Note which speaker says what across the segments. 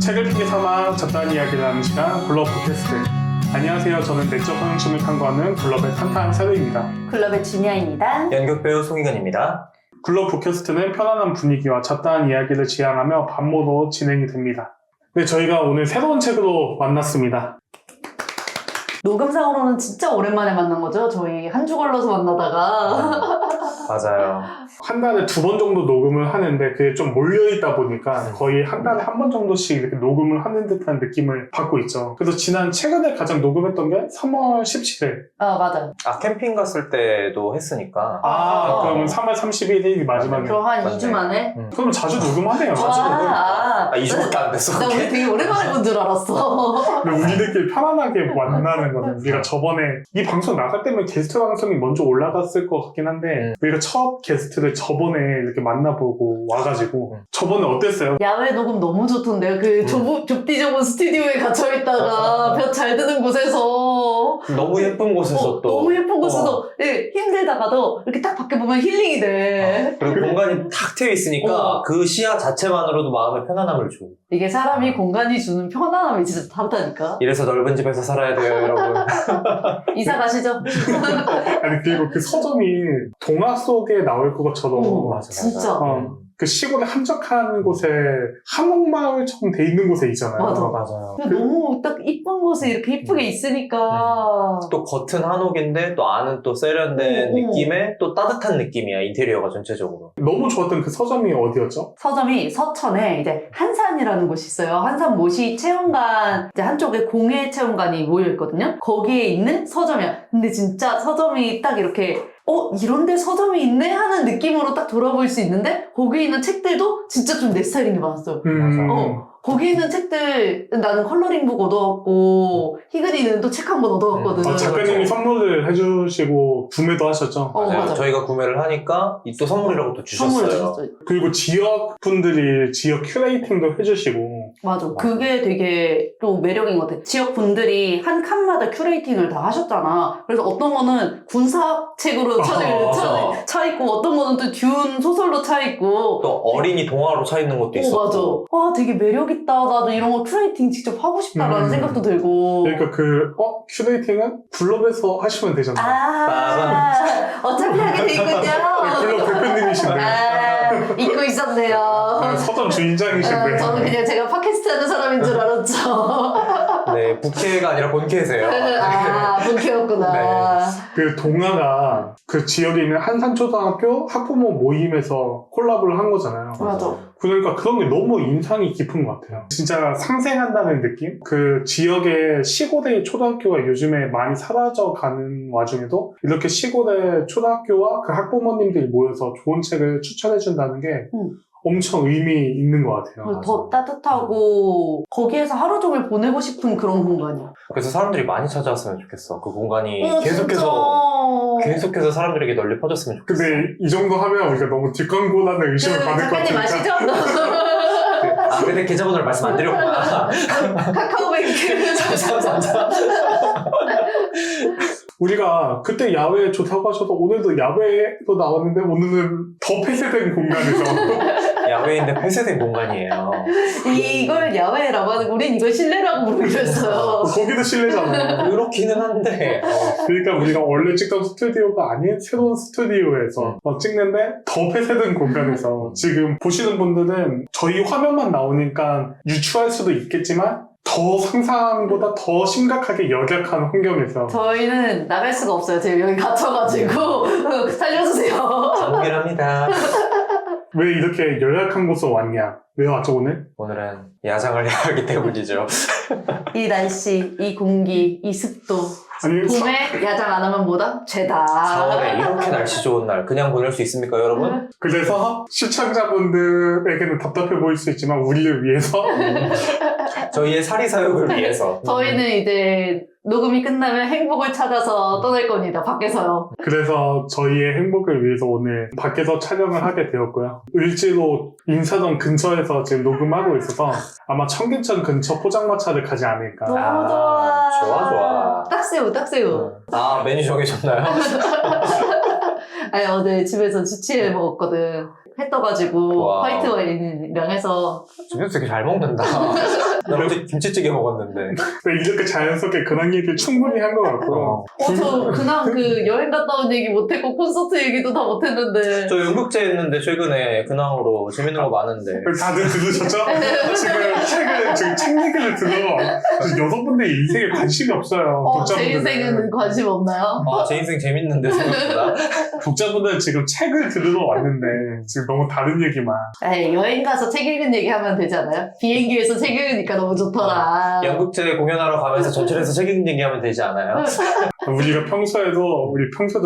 Speaker 1: 책을 핑계 삼아 잡다한 이야기를 하는 시간 글로브 팟캐스트. 안녕하세요. 저는 내적 허영심을 탐구하는 글로브의 탄탄 사도입니다.
Speaker 2: 글로브의 주니아입니다.
Speaker 3: 연극배우 송희근입니다.
Speaker 1: 글로브 팟캐스트는 편안한 분위기와 잡다한 이야기를 지향하며 반모로 진행이 됩니다. 네, 저희가 오늘 새로운 책으로 만났습니다.
Speaker 2: 녹음상으로는 진짜 오랜만에 만난 거죠? 저희 한 주 걸러서 만나다가
Speaker 3: 맞아요.
Speaker 1: 한 달에 2번 정도 녹음을 하는데 그게 좀 몰려있다 보니까 거의 한 달에 한 번 정도씩 이렇게 녹음을 하는 듯한 느낌을 받고 있죠. 그래서 최근에 가장 녹음했던 게 3월 17일.
Speaker 2: 맞아요.
Speaker 3: 캠핑 갔을 때도 했으니까.
Speaker 1: 그럼 3월 31일이 마지막에.
Speaker 2: 그럼 한
Speaker 3: 맞네.
Speaker 2: 2주 만에?
Speaker 1: 그럼 자주 녹음하네요.
Speaker 3: 아, 2주밖에 안 됐어.
Speaker 2: 나 우리 되게 오랜만에 본 줄 알았어.
Speaker 1: 근데 우리들끼리 편안하게 만나는 거는 우리가 저번에 이 방송 나갈 때면 게스트 방송이 먼저 올라갔을 것 같긴 한데 우리가 첫 게스트를 저번에 이렇게 만나보고 와가지고 저번에 어땠어요?
Speaker 2: 야외 녹음 너무 좋던데요. 그 좁디 좁은 스튜디오에 갇혀있다가 볕 잘 드는 곳에서
Speaker 3: 너무 예쁜 곳에서 또.
Speaker 2: 너무 예쁜 곳에서 힘들다가도 이렇게 딱 밖에 보면 힐링이 돼.
Speaker 3: 그리고 공간이 탁 트여 있으니까 그 시야 자체만으로도 마음의 편안함을 줘.
Speaker 2: 이게 사람이 공간이 주는 편안함이 진짜 다르다니까.
Speaker 3: 이래서 넓은 집에서 살아야 돼요, 여러분.
Speaker 2: 이사 가시죠.
Speaker 1: 아니 그리고 그 서점이 동화 속에 나올 것처럼
Speaker 3: 맞아.
Speaker 2: 진짜.
Speaker 1: 그 시골의 한적한 곳에 한옥마을처럼 돼 있는 곳에 있잖아요.
Speaker 2: 맞아.
Speaker 3: 맞아요.
Speaker 2: 너무 딱 이쁜 곳에 이렇게 이쁘게 있으니까.
Speaker 3: 또 겉은 한옥인데 또 안은 또 세련된 느낌의 또 따뜻한 느낌이야, 인테리어가 전체적으로.
Speaker 1: 너무 좋았던 그 서점이 어디였죠?
Speaker 2: 서점이 서천에 이제 한산이라는 곳이 있어요. 한산 모시 체험관, 이제 한쪽에 공예 체험관이 모여있거든요. 거기에 있는 서점이야. 근데 진짜 서점이 딱 이렇게 이런데 서점이 있네? 하는 느낌으로 딱 돌아볼 수 있는데 거기에 있는 책들도 진짜 좀 내 스타일인 게 많았어요. 거기 있는 책들 나는 컬러링북 얻어왔고 희근이는 또 책 한 권 얻어왔거든.
Speaker 1: 작가님이 선물을 해주시고 구매도 하셨죠?
Speaker 2: 맞아.
Speaker 3: 저희가 구매를 하니까 이 또 선물이라고 또
Speaker 2: 선물을
Speaker 3: 주셨어요.
Speaker 2: 주셨어요.
Speaker 1: 그리고 지역 분들이 지역 큐레이팅도 해주시고
Speaker 2: 맞아. 그게 되게 또 매력인 것 같아. 지역 분들이 한 칸마다 큐레이팅을 다 하셨잖아. 그래서 어떤 거는 군사책으로 차 있고 어떤 거는 또 듀운 소설로 차 있고
Speaker 3: 또 어린이 동화로 차 있는 것도 있었고.
Speaker 2: 맞아. 와, 되게 매력있다. 나도 이런 거 큐레이팅 직접 하고 싶다라는 생각도 들고.
Speaker 1: 그러니까 큐레이팅은 글럽에서 하시면 되잖아요.
Speaker 2: 어차피 하게 돼 있군요.
Speaker 1: 글럽 대표님이신데
Speaker 2: 잊고 있었네요.
Speaker 1: 서점 주인장이신데
Speaker 2: 저는 그냥 제가 팟캐스트 하는 사람인 줄 알았죠.
Speaker 3: 네, 부캐가 아니라 본캐세요.
Speaker 2: 본캐였구나.
Speaker 1: 그 동화가 그 지역에 있는 한산초등학교 학부모 모임에서 콜라보를 한 거잖아요.
Speaker 2: 맞아.
Speaker 1: 그러니까 그런 게 너무 인상이 깊은 것 같아요. 진짜 상생한다는 느낌? 그 지역의 시골의 초등학교가 요즘에 많이 사라져가는 와중에도 이렇게 시골의 초등학교와 그 학부모님들이 모여서 좋은 책을 추천해준다는 게 엄청 의미 있는 것 같아요.
Speaker 2: 더 따뜻하고 거기에서 하루 종일 보내고 싶은 그런 공간이야.
Speaker 3: 그래서 사람들이 많이 찾아왔으면 좋겠어. 그 공간이 계속해서 사람들에게 널리 퍼졌으면 좋겠어.
Speaker 1: 근데 이 정도 하면 우리가 너무 뒷광고라는 의심을 받을 것
Speaker 2: 작가님
Speaker 1: 같으니까
Speaker 2: 아시죠?
Speaker 3: 근데 계좌번호를 말씀 안 드렸구나.
Speaker 2: 카카오뱅크.
Speaker 3: 잠깐.
Speaker 1: 우리가 그때 야외 좋다고 하셔서 오늘도 야외도 나왔는데 오늘은 더 폐쇄된 공간에서
Speaker 3: 야외인데 폐쇄된 공간이에요.
Speaker 2: 이걸 야외라고 하는 거 우린 이걸 실내라고 부르기로 했어요.
Speaker 1: 거기도 실내잖아요.
Speaker 3: 그렇기는 한데
Speaker 1: 그러니까 우리가 원래 찍던 스튜디오가 아닌 새로운 스튜디오에서 찍는데 더 폐쇄된 공간에서 지금 보시는 분들은 저희 화면만 나오니까 유추할 수도 있겠지만 더 상상보다 더 심각하게 열악한 환경에서
Speaker 2: 저희는 나갈 수가 없어요. 지금 여기 갇혀가지고 살려주세요.
Speaker 3: 정밀합니다.
Speaker 1: 왜 이렇게 열악한 곳으로 왔냐? 왜 왔죠 오늘?
Speaker 3: 오늘은 야장을 해야 하기 때문이죠.
Speaker 2: 이 날씨, 이 공기, 이 습도.
Speaker 1: 아니
Speaker 2: 봄에 야장 안 하면 뭐다? 죄다.
Speaker 3: 4월에 이렇게 날씨 좋은 날 그냥 보낼 수 있습니까, 여러분?
Speaker 1: 그래서 시청자분들에게는 답답해 보일 수 있지만 우리를 위해서
Speaker 3: 저희의 사리사욕을 위해서.
Speaker 2: 저희는 이제 녹음이 끝나면 행복을 찾아서 떠날 겁니다. 밖에서요.
Speaker 1: 그래서 저희의 행복을 위해서 오늘 밖에서 촬영을 하게 되었고요. 을지로 인사동 근처에서 지금 녹음하고 있어서 아마 청계천 근처 포장마차를 가지 않을까.
Speaker 2: 너무 좋아.
Speaker 3: 좋아.
Speaker 2: 딱새우.
Speaker 3: 메뉴 정해졌나요?
Speaker 2: 아니, 어제 집에서 지치해 먹었거든. 해 떠가지고
Speaker 3: 와.
Speaker 2: 화이트 와인이랑 해서
Speaker 3: 집에서 되게 잘 먹는다. 나 어제 김치찌개 먹었는데.
Speaker 1: 이렇게 자연스럽게 근황 얘기를 충분히 한 것 같고
Speaker 2: 저 그냥 그 여행 갔다 온 얘기 못했고 콘서트 얘기도 다 못했는데.
Speaker 3: 저 연극제 했는데 최근에 근황으로 재밌는 거 많은데.
Speaker 1: 다들 들으셨죠? 지금 책 얘기를 들어 6분들 인생에 관심이 없어요.
Speaker 2: 제 인생에는 관심 없나요?
Speaker 3: 제 인생 재밌는데 생각보다.
Speaker 1: 독자분들 지금 책을 들으러 왔는데 지금 너무 다른 얘기만.
Speaker 2: 에이, 여행 가서 책 읽은 얘기 하면 되지 않아요? 비행기에서 책 읽으니까 너무 좋더라.
Speaker 3: 연극제 공연하러 가면서 전철에서 책 읽는 얘기하면 되지 않아요?
Speaker 1: 우리가 평소에도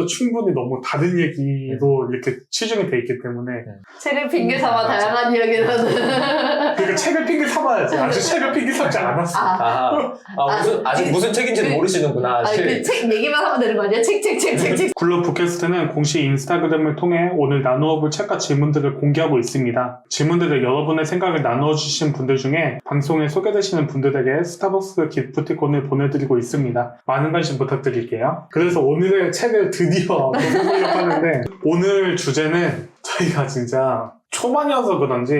Speaker 1: 충분히 너무 다른 얘기로 이렇게 치중이 돼 있기 때문에
Speaker 2: 책을 핑계 삼아 다양한 이야기를 하는.
Speaker 1: 그러니까 책을 핑계 삼아야지. 아직 책을 핑계 삼지 않았어.
Speaker 3: 무슨 책인지는 모르시는구나.
Speaker 2: 그 책 얘기만 하면 되는 거 아니야? 책.
Speaker 1: 굴러 팟캐스트는 공식 인스타그램을 통해 오늘 나누어 볼 책과 질문들을 공개하고 있습니다. 질문들을 여러분의 생각을 나누어 주신 분들 중에 방송에 소개되시는 분들에게 스타벅스 기프티콘을 보내드리고 있습니다. 많은 관심 부탁드릴게요. 그래서 오늘의 책을 드디어 해보려고 하는데 오늘 주제는 저희가 진짜 초반이어서 그런지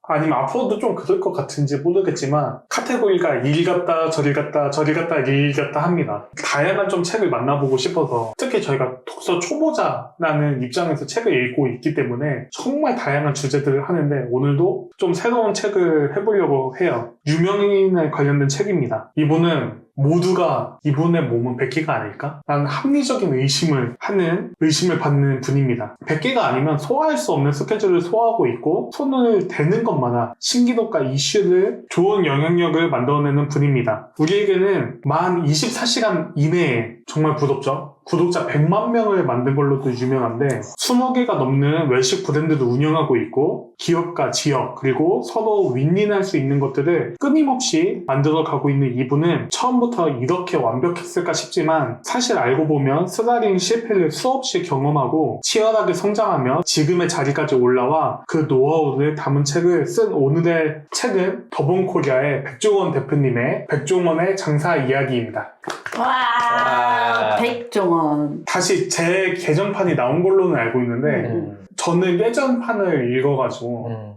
Speaker 1: 아니면 앞으로도 좀 그럴 것 같은지 모르겠지만 카테고리가 일 갔다 저리 갔다 저리 갔다 일 갔다 합니다. 다양한 좀 책을 만나보고 싶어서 특히 저희가 독서 초보자라는 입장에서 책을 읽고 있기 때문에 정말 다양한 주제들을 하는데 오늘도 좀 새로운 책을 해보려고 해요. 유명인에 관련된 책입니다. 이분은 모두가 이분의 몸은 100개가 아닐까? 라는 합리적인 의심을 받는 분입니다. 100개가 아니면 소화할 수 없는 스케줄을 소화하고 있고 손을 대는 것마다 신기록과 이슈를 좋은 영향력을 만들어내는 분입니다. 우리에게는 만 24시간 이내에 정말 부럽죠? 구독자 100만 명을 만든 걸로도 유명한데 20개가 넘는 외식 브랜드도 운영하고 있고 기업과 지역 그리고 서로 윈윈할 수 있는 것들을 끊임없이 만들어가고 있는 이분은 처음부터 이렇게 완벽했을까 싶지만 사실 알고 보면 스타링 실패를 수없이 경험하고 치열하게 성장하며 지금의 자리까지 올라와 그 노하우를 담은 책을 쓴 오늘의 책은 더본코리아의 백종원 대표님의 백종원의 장사 이야기입니다.
Speaker 2: 와, 백종원.
Speaker 1: 다시 제 개정판이 나온 걸로는 알고 있는데 저는 예전판을 읽어가지고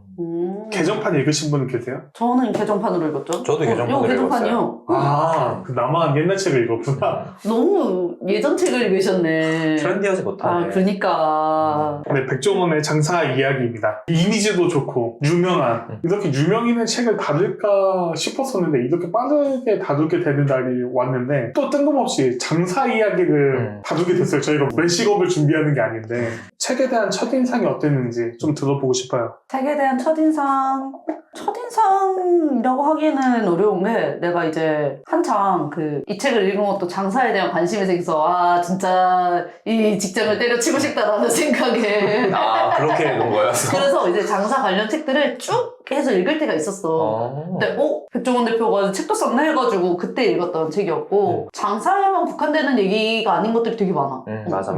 Speaker 1: 개정판 읽으신 분 계세요?
Speaker 2: 저는 개정판으로 읽었죠.
Speaker 3: 저도 개정판으로
Speaker 2: 이거 개정판이요.
Speaker 1: 나만 옛날 책을 읽었구나.
Speaker 2: 너무 예전 책을 읽으셨네.
Speaker 3: 트렌디하지 못하네.
Speaker 2: 그러니까.
Speaker 1: 네, 백종원의 장사 이야기입니다. 이미지도 좋고 유명한 이렇게 유명인의 책을 다룰까 싶었었는데 이렇게 빠르게 다루게 되는 날이 왔는데 또 뜬금없이 장사 이야기를 다루게 됐어요. 저희가 외식업을 준비하는 게 아닌데 책에 대한 첫인상이 어땠는지 좀 들어보고 싶어요.
Speaker 2: 책에 대한 첫인상이라고 하기는 어려운 게 내가 이제 한창 이 책을 읽은 것도 장사에 대한 관심이 생겨서 진짜 이 직장을 때려치고 싶다라는 생각에
Speaker 3: 그렇게 읽은 거였어?
Speaker 2: 그래서 이제 장사 관련 책들을 쭉 해서 읽을 때가 있었어. 근데 백종원 대표가 책도 썼나 해가지고 그때 읽었던 책이었고 장사에만 국한되는 얘기가 아닌 것들이 되게 많아.
Speaker 3: 맞아.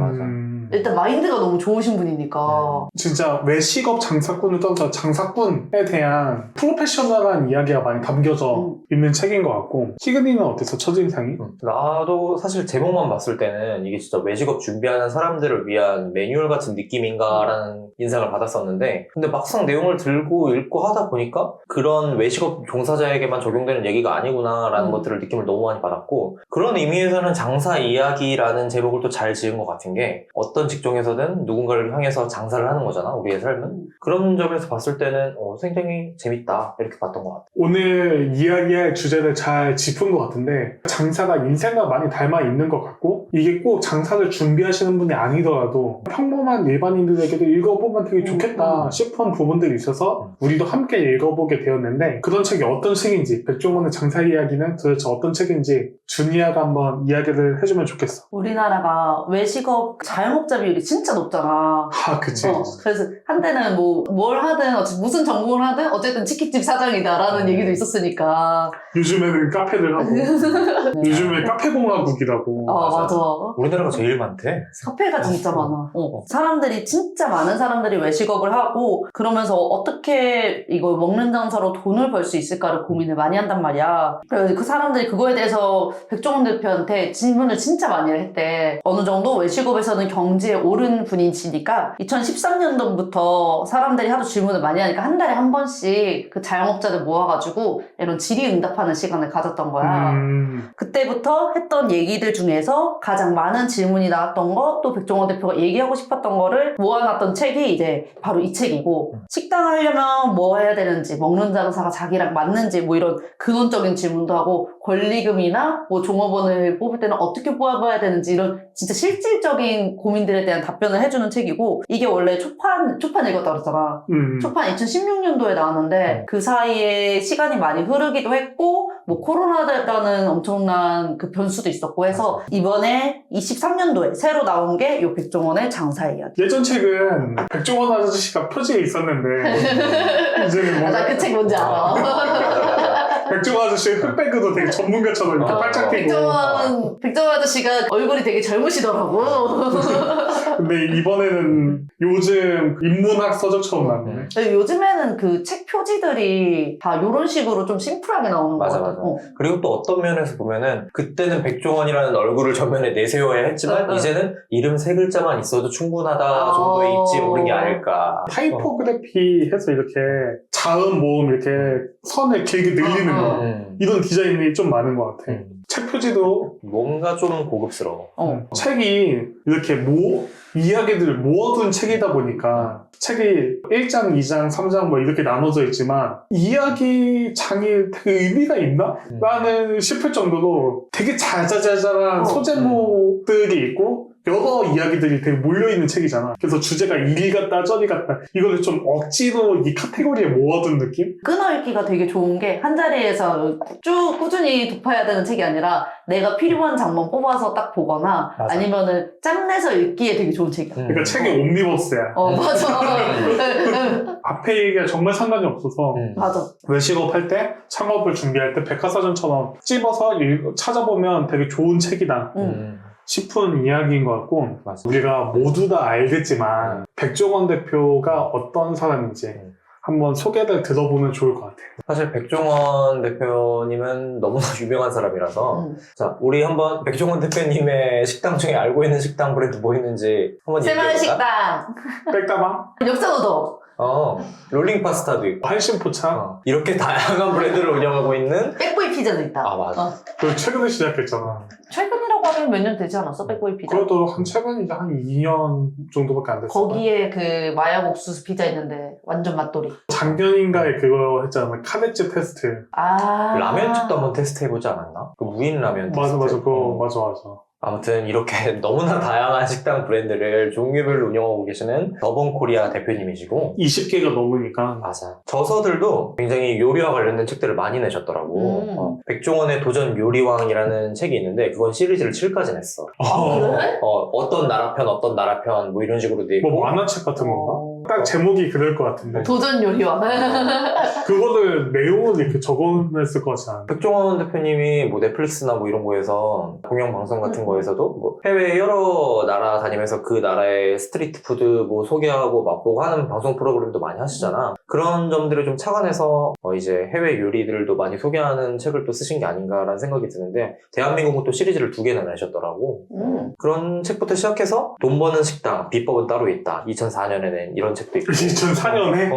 Speaker 2: 일단 마인드가 너무 좋으신 분이니까.
Speaker 1: 진짜 외식업 장사꾼을 떠나서 장사꾼에 대한 프로페셔널한 이야기가 많이 담겨져 있는 책인 것 같고 희근이는 어땠어? 첫인상이?
Speaker 3: 나도 사실 제목만 봤을 때는 이게 진짜 외식업 준비하는 사람들을 위한 매뉴얼 같은 느낌인가라는 인상을 받았었는데 근데 막상 내용을 들고 읽고 하다 보니까 그런 외식업 종사자에게만 적용되는 얘기가 아니구나라는 것들을 느낌을 너무 많이 받았고 그런 의미에서는 장사 이야기라는 제목을 또 잘 지은 것 같은 게 어떤 직종에서든 누군가를 향해서 장사를 하는 거잖아 우리의 삶은. 그런 점에서 봤을 때는 굉장히 재밌다 이렇게 봤던 것 같아.
Speaker 1: 오늘 이야기할 주제를 잘 짚은 것 같은데 장사가 인생과 많이 닮아 있는 것 같고 이게 꼭 장사를 준비하시는 분이 아니더라도 평범한 일반인들에게도 읽어보면 되게 좋겠다 싶은 부분들이 있어서 우리도 함께 읽어보게 되었는데 그런 책이 어떤 책인지 백종원의 장사 이야기는 도대체 어떤 책인지 준이야가 한번 이야기를 해주면 좋겠어.
Speaker 2: 우리나라가 외식업 자영업자 비율이 진짜 높잖아.
Speaker 1: 그치.
Speaker 2: 그래서 한때는 뭘 하든 무슨 전공을 하든 어쨌든 치킨집 사장이다라는 얘기도 있었으니까.
Speaker 1: 요즘에는 카페를 하고 요즘에 카페공화국이라고.
Speaker 2: 맞아.
Speaker 3: 우리나라가 제일 많대.
Speaker 2: 카페가 진짜 많아. 사람들이 진짜 많은 사람들이 외식업을 하고 그러면서 어떻게 이걸 먹는 장사로 돈을 벌 수 있을까를 고민을 많이 한단 말이야. 그래서 그 사람들이 그거에 대해서 백종원 대표한테 질문을 진짜 많이 했대. 어느 정도 외식업에서는 경지에 오른 분이시니까 2013년도부터 사람들이 하도 질문을 많이 하니까 한 달에 한 번씩 그 자영업자들 모아가지고 이런 질의응답하는 시간을 가졌던 거야. 그때부터 했던 얘기들 중에서 가장 많은 질문이 나왔던 거, 또 백종원 대표가 얘기하고 싶었던 거를 모아놨던 책이 이제 바로 이 책이고, 식당 하려면 뭐 해야 되는지, 먹는 장사가 자기랑 맞는지, 뭐 이런 근원적인 질문도 하고, 권리금이나 뭐 종업원을 뽑을 때는 어떻게 뽑아야 되는지, 이런 진짜 실질적인 고민들에 대한 답변을 해주는 책이고, 이게 원래 초판 읽었다고 그랬잖아. 초판 2016년도에 나왔는데, 그 사이에 시간이 많이 흐르기도 했고, 뭐 코로나라는 엄청난 그 변수도 있었고 해서 이번에 23년도에 새로 나온 게 이 백종원의 장사 이야기.
Speaker 1: 예전 책은 백종원 아저씨가 표지에 있었는데 이제는
Speaker 2: 나 그 책 뭔지 알아.
Speaker 1: 백종원 아저씨 흑백으로 되게 전문가처럼 이렇게 팔짝 끼고.
Speaker 2: 백종원 아저씨가 얼굴이 되게 젊으시더라고.
Speaker 1: 근데 이번에는 요즘 인문학 서적처럼 나오네.
Speaker 2: 요즘에는 그 책 표지들이 다 이런 식으로 좀 심플하게 나오는 거 같아.
Speaker 3: 맞아. 그리고 또 어떤 면에서 보면은 그때는 백종원이라는 얼굴을 전면에 내세워야 했지만 이제는 이름 세 글자만 있어도 충분하다 정도의 입지모른 게 아닐까.
Speaker 1: 타이포그래피 해서 이렇게 자음, 모음 이렇게 선을 길게 늘리는 거. 이런 디자인이 좀 많은 것 같아. 책 표지도
Speaker 3: 뭔가 좀 고급스러워.
Speaker 1: 책이 이렇게 이야기들을 모아둔 책이다 보니까 책이 1장, 2장, 3장 뭐 이렇게 나눠져 있지만 이야기 장이 되게 의미가 있나? 라는 싶을 정도로 되게 자자자잘한 소제목들이 있고 여러 이야기들이 되게 몰려있는 책이잖아. 그래서 주제가 이리 갔다 저리 갔다 이거를 좀 억지로 이 카테고리에 모아둔 느낌?
Speaker 2: 끊어읽기가 되게 좋은 게 한 자리에서 쭉 꾸준히 독파해야 되는 책이 아니라 내가 필요한 장만 뽑아서 딱 보거나
Speaker 3: 맞아.
Speaker 2: 아니면은 짬내서 읽기에 되게 좋은 책이야.
Speaker 1: 그러니까 책이 옴니버스야.
Speaker 2: 맞아.
Speaker 1: 앞에 얘기가 정말 상관이 없어서
Speaker 2: 맞아.
Speaker 1: 외식업 할 때, 창업을 준비할 때 백과사전처럼 찝어서 찾아보면 되게 좋은 책이다 싶은 이야기인 것 같고
Speaker 3: 맞아.
Speaker 1: 우리가 모두 다 알겠지만 백종원 대표가 어떤 사람인지 한번 소개를 들어보면 좋을 것 같아요.
Speaker 3: 사실 백종원 대표님은 너무나 유명한 사람이라서 자, 우리 한번 백종원 대표님의 식당 중에 알고 있는 식당 브랜드 뭐 있는지 한번
Speaker 2: 새마을
Speaker 3: 얘기해볼까?
Speaker 2: 식당,
Speaker 1: 백다방,
Speaker 2: 역사노도,
Speaker 3: 롤링 파스타도 있고
Speaker 1: 한신포차,
Speaker 3: 이렇게 다양한 브랜드를 운영하고 있는
Speaker 2: 백보이 피자도 있다.
Speaker 3: 아 맞아.
Speaker 1: 그리고 최근에 시작했잖아.
Speaker 2: 최근이라고 하면 몇 년 되지 않았어? 백보이 피자.
Speaker 1: 그래도 최근이제 한 2년 정도밖에 안 됐어.
Speaker 2: 거기에 그 마약 옥수수 피자 있는데 완전 맛돌이.
Speaker 1: 작년인가에 그거 했잖아. 카네츠 테스트.
Speaker 3: 라면집도 한번 테스트 해보지 않았나? 그 무인 라면 테스트.
Speaker 1: 맞아. 그거 맞아.
Speaker 3: 아무튼 이렇게 너무나 다양한 식당 브랜드를 종류별로 운영하고 계시는 더본코리아 대표님이시고
Speaker 1: 20개가 넘으니까.
Speaker 3: 맞아. 저서들도 굉장히 요리와 관련된 책들을 많이 내셨더라고. 백종원의 도전 요리왕이라는 책이 있는데 그건 시리즈를 7까지 냈어.
Speaker 2: 그래?
Speaker 3: 어떤 나라편 뭐 이런 식으로 돼 있고
Speaker 1: 뭐 만화책 같은 건가? 딱 제목이 그럴 것 같은데.
Speaker 2: 도전 요리왕.
Speaker 1: 그거를 내용을 이렇게 적어냈을 것 같지 않아?
Speaker 3: 백종원 대표님이 뭐 넷플릭스나 뭐 이런 거에서 공영방송 같은 거에서도 뭐 해외 여러 나라 다니면서 그 나라의 스트리트 푸드 뭐 소개하고 맛보고 하는 방송 프로그램도 많이 하시잖아. 그런 점들을 좀 착안해서 이제 해외 요리들도 많이 소개하는 책을 또 쓰신 게 아닌가라는 생각이 드는데 대한민국은 또 시리즈를 2개나 내셨더라고. 그런 책부터 시작해서 돈 버는 식당, 비법은 따로 있다. 2004년에 낸 이런 책도 있고
Speaker 1: 2004년에?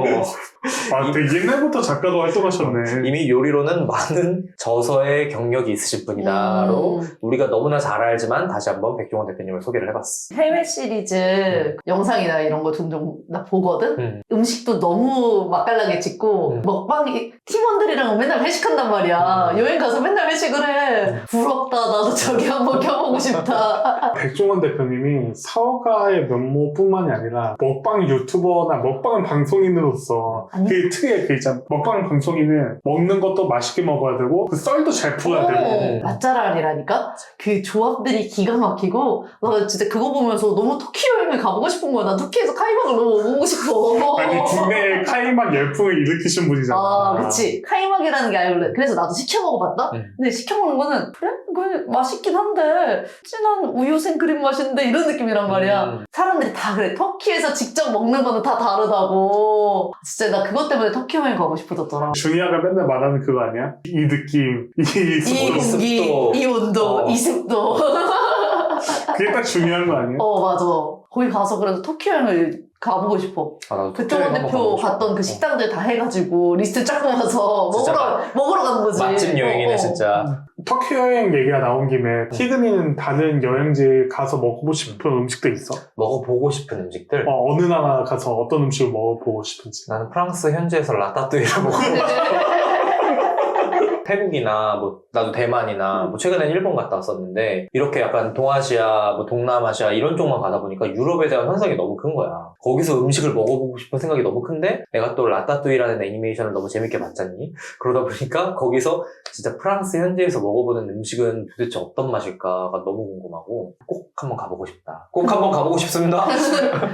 Speaker 1: 되게 옛날부터 작가도 활동하셨네.
Speaker 3: 이미 요리로는 많은 저서의 경력이 있으신 분이다로 우리가 너무나 잘 알지만 다시 한번 백종원 대표님을 소개를 해봤어.
Speaker 2: 해외 시리즈 영상이나 이런 거 종종 나 보거든? 음식도 너무 맛깔나게 찍고 먹방 팀원들이랑 맨날 회식한단 말이야. 여행 가서 맨날 회식을 해. 부럽다. 나도 저기 한번 껴보고 싶다.
Speaker 1: 백종원 대표님이 사업가의 면모뿐만이 아니라 먹방 유튜버나 먹방 방송인으로서 그 특유의 그 있잖아. 먹방 방송인은 먹는 것도 맛있게 먹어야 되고 그 썰도 잘 풀어야 되고
Speaker 2: 맛잘알이라니까? 그 조합들이 기가 막히고 나 진짜 그거 보면서 너무 터키 여행을 가보고 싶은 거야. 나 터키에서 카이막을 너무 먹어보고 싶어.
Speaker 1: 아니 국내에 카이막 카이막 열풍을 일으키신 분이잖아.
Speaker 2: 아, 그치. 카이막이라는 게 알고 그래서 나도 시켜 먹어봤다?
Speaker 3: 응.
Speaker 2: 근데 시켜 먹는 거는, 그래? 그 맛있긴 한데, 진한 우유 생크림 맛인데, 이런 느낌이란 말이야. 사람들이 다 그래. 터키에서 직접 먹는 거는 다 다르다고. 진짜 나 그것 때문에 터키 여행 가고 싶어졌더라.
Speaker 1: 준이야가 맨날 말하는 그거 아니야? 이 느낌, 이
Speaker 2: 이
Speaker 1: 습도.
Speaker 2: 공기,
Speaker 3: 습도.
Speaker 2: 이 온도,
Speaker 3: 어.
Speaker 2: 이 습도.
Speaker 1: 그게 딱 중요한 거 아니야?
Speaker 2: 맞아. 거기 가서 그래도 터키 여행을 가보고 싶어.
Speaker 3: 나도
Speaker 2: 그
Speaker 3: 터키 여행
Speaker 2: 조원
Speaker 3: 한번
Speaker 2: 대표
Speaker 3: 가보고 싶어.
Speaker 2: 갔던 그 식당들 다 해가지고 리스트 쫙 모아서
Speaker 3: 진짜
Speaker 2: 먹으러 가는 거지.
Speaker 3: 맛집 여행이네,
Speaker 2: 어.
Speaker 3: 진짜.
Speaker 1: 터키 여행 얘기가 나온 김에 티그니는 다른 여행지 가서 먹어보고 싶은 음식도 있어?
Speaker 3: 먹어보고 싶은 음식들.
Speaker 1: 어느 나라 가서 어떤 음식을 먹어보고 싶은지.
Speaker 3: 나는 프랑스 현지에서 라따뚜이를 먹고 태국이나 뭐 나도 대만이나 뭐 최근엔 일본 갔다 왔었는데 이렇게 약간 동아시아, 뭐 동남아시아 이런 쪽만 가다 보니까 유럽에 대한 환상이 너무 큰 거야. 거기서 음식을 먹어보고 싶은 생각이 너무 큰데 내가 또 라따뚜이라는 애니메이션을 너무 재밌게 봤잖니? 그러다 보니까 거기서 진짜 프랑스 현지에서 먹어보는 음식은 도대체 어떤 맛일까가 너무 궁금하고 꼭 한번 가보고 싶다. 꼭 한번 가보고 싶습니다.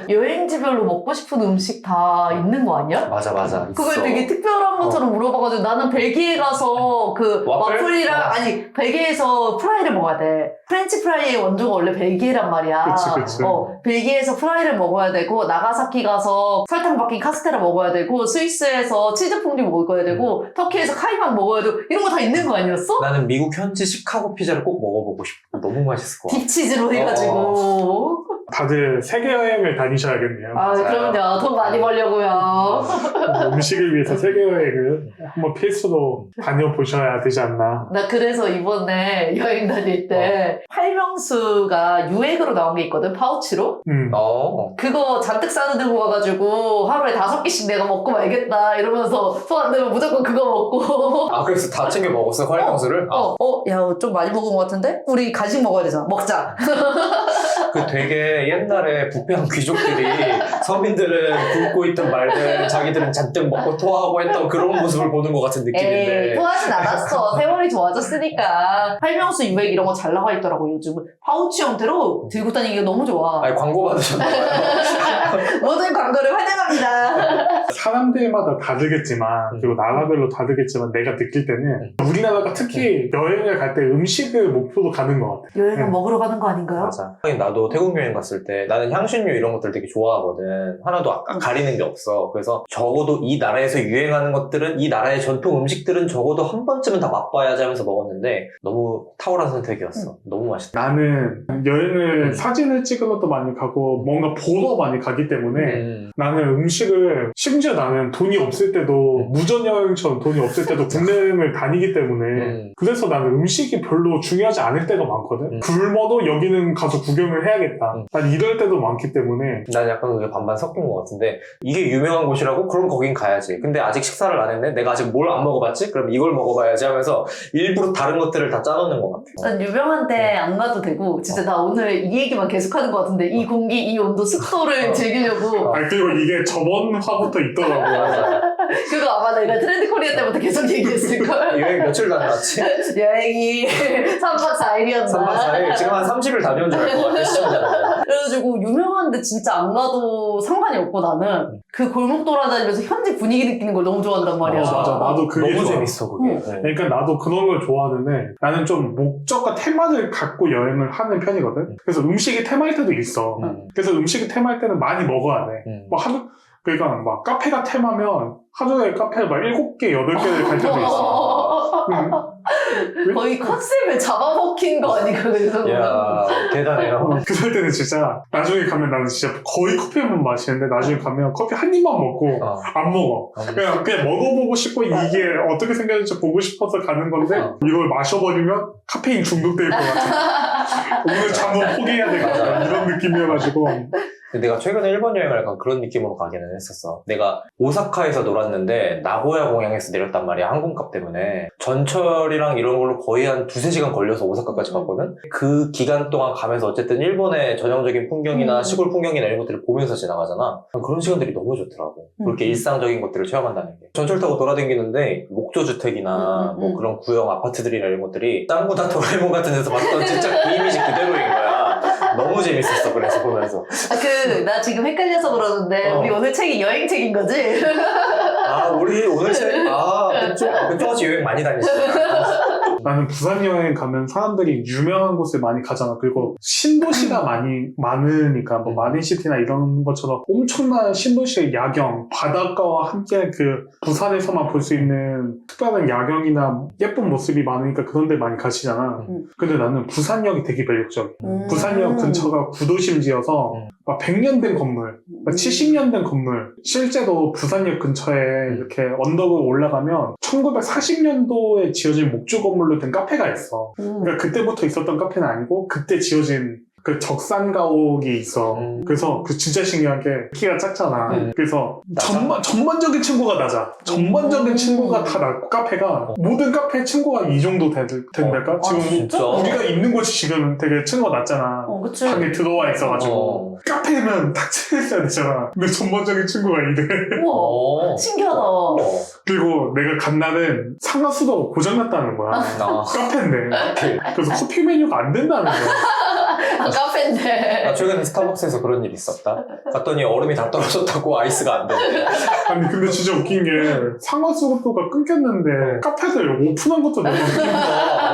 Speaker 2: 여행지별로 먹고 싶은 음식 다 있는 거 아니야?
Speaker 3: 맞아.
Speaker 2: 그걸
Speaker 3: 있어.
Speaker 2: 되게 특별한 것처럼 물어봐가지고 나는 벨기에 가서 그
Speaker 3: 와플?
Speaker 2: 와플이랑 아니 벨기에에서 프라이를 먹어야 돼. 프렌치 프라이의 원조가 원래 벨기에란 말이야.
Speaker 1: 그치.
Speaker 2: 벨기에에서 프라이를 먹어야 되고 나가사키 가서 설탕 박힌 카스테라 먹어야 되고 스위스에서 치즈 퐁듀 먹어야 되고 터키에서 카이막 먹어야 되고 이런 거 다 있는 거 아니었어?
Speaker 3: 나는 미국 현지 시카고 피자를 꼭 먹어보고 싶어. 너무 맛있을 것 같아.
Speaker 2: 딥치즈로 해가지고.
Speaker 1: 다들 세계 여행을 다니셔야겠네요.
Speaker 2: 아, 그럼요. 돈 많이 벌려고요.
Speaker 1: 음식을 위해서 세계 여행을 한번 필수로 다녀보셔야 되지 않나.
Speaker 2: 나 그래서 이번에 여행 다닐 때 활명수가 유액으로 나온 게 있거든, 파우치로. 그거 잔뜩 싸서 들고 가가지고 하루에 5개씩 내가 먹고 말겠다 이러면서 손 안 대면 무조건 그거 먹고.
Speaker 3: 아, 그래서 다 챙겨 먹었어, 활명수를?
Speaker 2: 야, 좀 많이 먹은 것 같은데? 우리 간식 먹어야 되잖아. 먹자.
Speaker 3: 그 되게 옛날에 부패한 귀족들이 서민들은 굶고 있든 말든 자기들은 잔뜩 먹고 토하고 했던 그런 모습을 보는 것 같은 느낌인데.
Speaker 2: 에이, 토하진 않았어. 세월이 좋아졌으니까. 활명수 유액 이런 거 잘 나와 있더라고, 요즘은. 파우치 형태로 들고 다니기가 너무 좋아.
Speaker 3: 아니, 광고 받으셨나봐요.
Speaker 2: 모든 광고를 환영합니다.
Speaker 1: 사람들마다 다르겠지만 그리고 나라별로 다르겠지만 내가 느낄 때는 우리나라가 특히 여행을 갈 때 음식을 목표로 가는 것 같아.
Speaker 2: 여행은 먹으러 가는 거 아닌가요?
Speaker 3: 맞아. 하긴 나도 태국 여행 갔을 때 나는 향신료 이런 것들 되게 좋아하거든. 하나도 가리는 게 없어. 그래서 적어도 이 나라에서 유행하는 것들은 이 나라의 전통 음식들은 적어도 한 번쯤은 다 맛봐야지 하면서 먹었는데 너무 탁월한 선택이었어. 너무 맛있다.
Speaker 1: 나는 여행을 사진을 찍으러 도 많이 가고 뭔가 보러 많이 가기 때문에 나는 음식을 심지어 나는 돈이 없을 때도 무전 여행처럼 돈이 없을 때도 국내 여행을 다니기 때문에 그래서 나는 음식이 별로 중요하지 않을 때가 많거든. 굶어도 여기는 가서 구경을 해야겠다. 난 이럴 때도 많기 때문에
Speaker 3: 난 약간 그게 반반 섞인 것 같은데 이게 유명한 곳이라고? 그럼 거긴 가야지. 근데 아직 식사를 안 했네? 내가 아직 뭘 안 먹어봤지? 그럼 이걸 먹어봐야지 하면서 일부러 다른 것들을 다 짜놓는 것 같아.
Speaker 2: 난 유명한데 안 가도 되고 진짜 나 오늘 이 얘기만 계속하는 것 같은데 이 공기, 이 온도, 습도를 즐기려고
Speaker 1: 아니 그리고 이게 저번 화부터 있더라고.
Speaker 2: 그거 아마 내가 트렌드 코리아 때부터 계속 얘기했을걸.
Speaker 3: 여행 며칠 다녀왔지?
Speaker 2: 여행이 3박 4일이었나?
Speaker 3: 3박 4일? 지금 한 30일 다녀온 줄 알 것 같아, 시청자들.
Speaker 2: 그래가지고 유명한데 진짜 안 가도 상관이 없고 나는 그 골목 돌아다니면서 현지 분위기 느끼는 걸 너무 좋아한단 말이야.
Speaker 1: 맞아. 나도 그게
Speaker 3: 너무
Speaker 1: 좋아.
Speaker 3: 재밌어, 그게. 네.
Speaker 1: 그러니까 나도 그런 걸 좋아하는데 나는 좀 목적과 테마를 갖고 여행을 하는 편이거든. 그래서 음식이 테마일 때도 있어. 그래서 음식이 테마일 때는 많이 먹어야 돼. 뭐 그러니까 막 카페가 테마면 하루에 카페를 막 7개, 8개를 갈 때도 있어.
Speaker 2: 거의 컨셉을 잡아먹힌 거 아니야, 그래서.
Speaker 3: 이야, 대단해요.
Speaker 1: 그럴 때는 진짜 나중에 가면 나는 진짜 거의 커피만 마시는데 나중에 가면 커피 한 입만 먹고 안 먹어. 그냥 먹어보고 싶고 이게 어떻게 생겼는지 보고 싶어서 가는 건데 이걸 마셔버리면 카페인 중독될 것 같아. 오늘 잠은 포기해야 되겠다. 이런 느낌이어가지고.
Speaker 3: 내가 최근에 일본 여행을 약간 그런 느낌으로 가기는 했었어. 내가 오사카에서 놀았는데 나고야 공항에서 내렸단 말이야, 항공값 때문에. 전철이랑 이런 걸로 거의 한 2-3시간 걸려서 오사카까지 갔거든? 그 기간 동안 가면서 어쨌든 일본의 전형적인 풍경이나 시골 풍경이나 이런 것들을 보면서 지나가잖아. 그런 시간들이 너무 좋더라고. 그렇게 일상적인 것들을 체험한다는 게. 전철 타고 돌아다니는데 목조주택이나 뭐 그런 구형 아파트들이나 이런 것들이 짱구다 도라에몽 같은 데서 봤던 진짜 그 이미지 그대로인 거야. 너무 재밌었어, 그래서 보면서.
Speaker 2: 나 지금 헷갈려서 그러는데 우리 오늘 책이 여행책인 거지?
Speaker 3: 우리 오늘 그쪽같이 여행 많이 다니시잖아.
Speaker 1: 나는 부산 여행 가면 사람들이 유명한 곳을 많이 가잖아. 그리고 신도시가 많으니까 뭐 마린시티나 이런 것처럼 엄청난 신도시의 야경, 바닷가와 함께 그 부산에서만 볼 수 있는 특별한 야경이나 예쁜 모습이 많으니까 그런 데 많이 가시잖아. 근데 나는 부산역이 되게 매력적이야. 부산역 근처가 구도심지여서 막 100년 된 건물, 막 70년 된 건물. 실제로 부산역 근처에 이렇게 언덕을 올라가면 1940년도에 지어진 목조 건물로 된 카페가 있어. 그러니까 그때부터 있었던 카페는 아니고 그때 지어진 그 적산가옥이 있어. 그래서 그 진짜 신기한 게 키가 작잖아. 그래서 전반적인 층고가 낮아. 전반적인 층고가 다 낮고 카페가 모든 카페 층고가 이 정도 된달까? 지금
Speaker 2: 진짜?
Speaker 1: 우리가 있는 곳이 지금 되게 층고가 낮잖아.
Speaker 2: 그치.
Speaker 1: 방에 들어와 있어가지고 카페는 딱 층있어야 되잖아. 근데 전반적인 층고가 이래.
Speaker 2: 우와, 신기하다.
Speaker 1: 그리고 내가 간 날은 상하수도가 고장났다는 거야. 카페인데. 그래서 커피 메뉴가 안 된다는 거야.
Speaker 2: 카페인데.
Speaker 3: 나 최근에 스타벅스에서 그런 일이 있었다. 갔더니 얼음이 다 떨어졌다고 아이스가 안 되는데.
Speaker 1: 아니 근데 진짜 웃긴 게 상하수도가 끊겼는데 카페를 오픈한 것도 너무 웃긴다.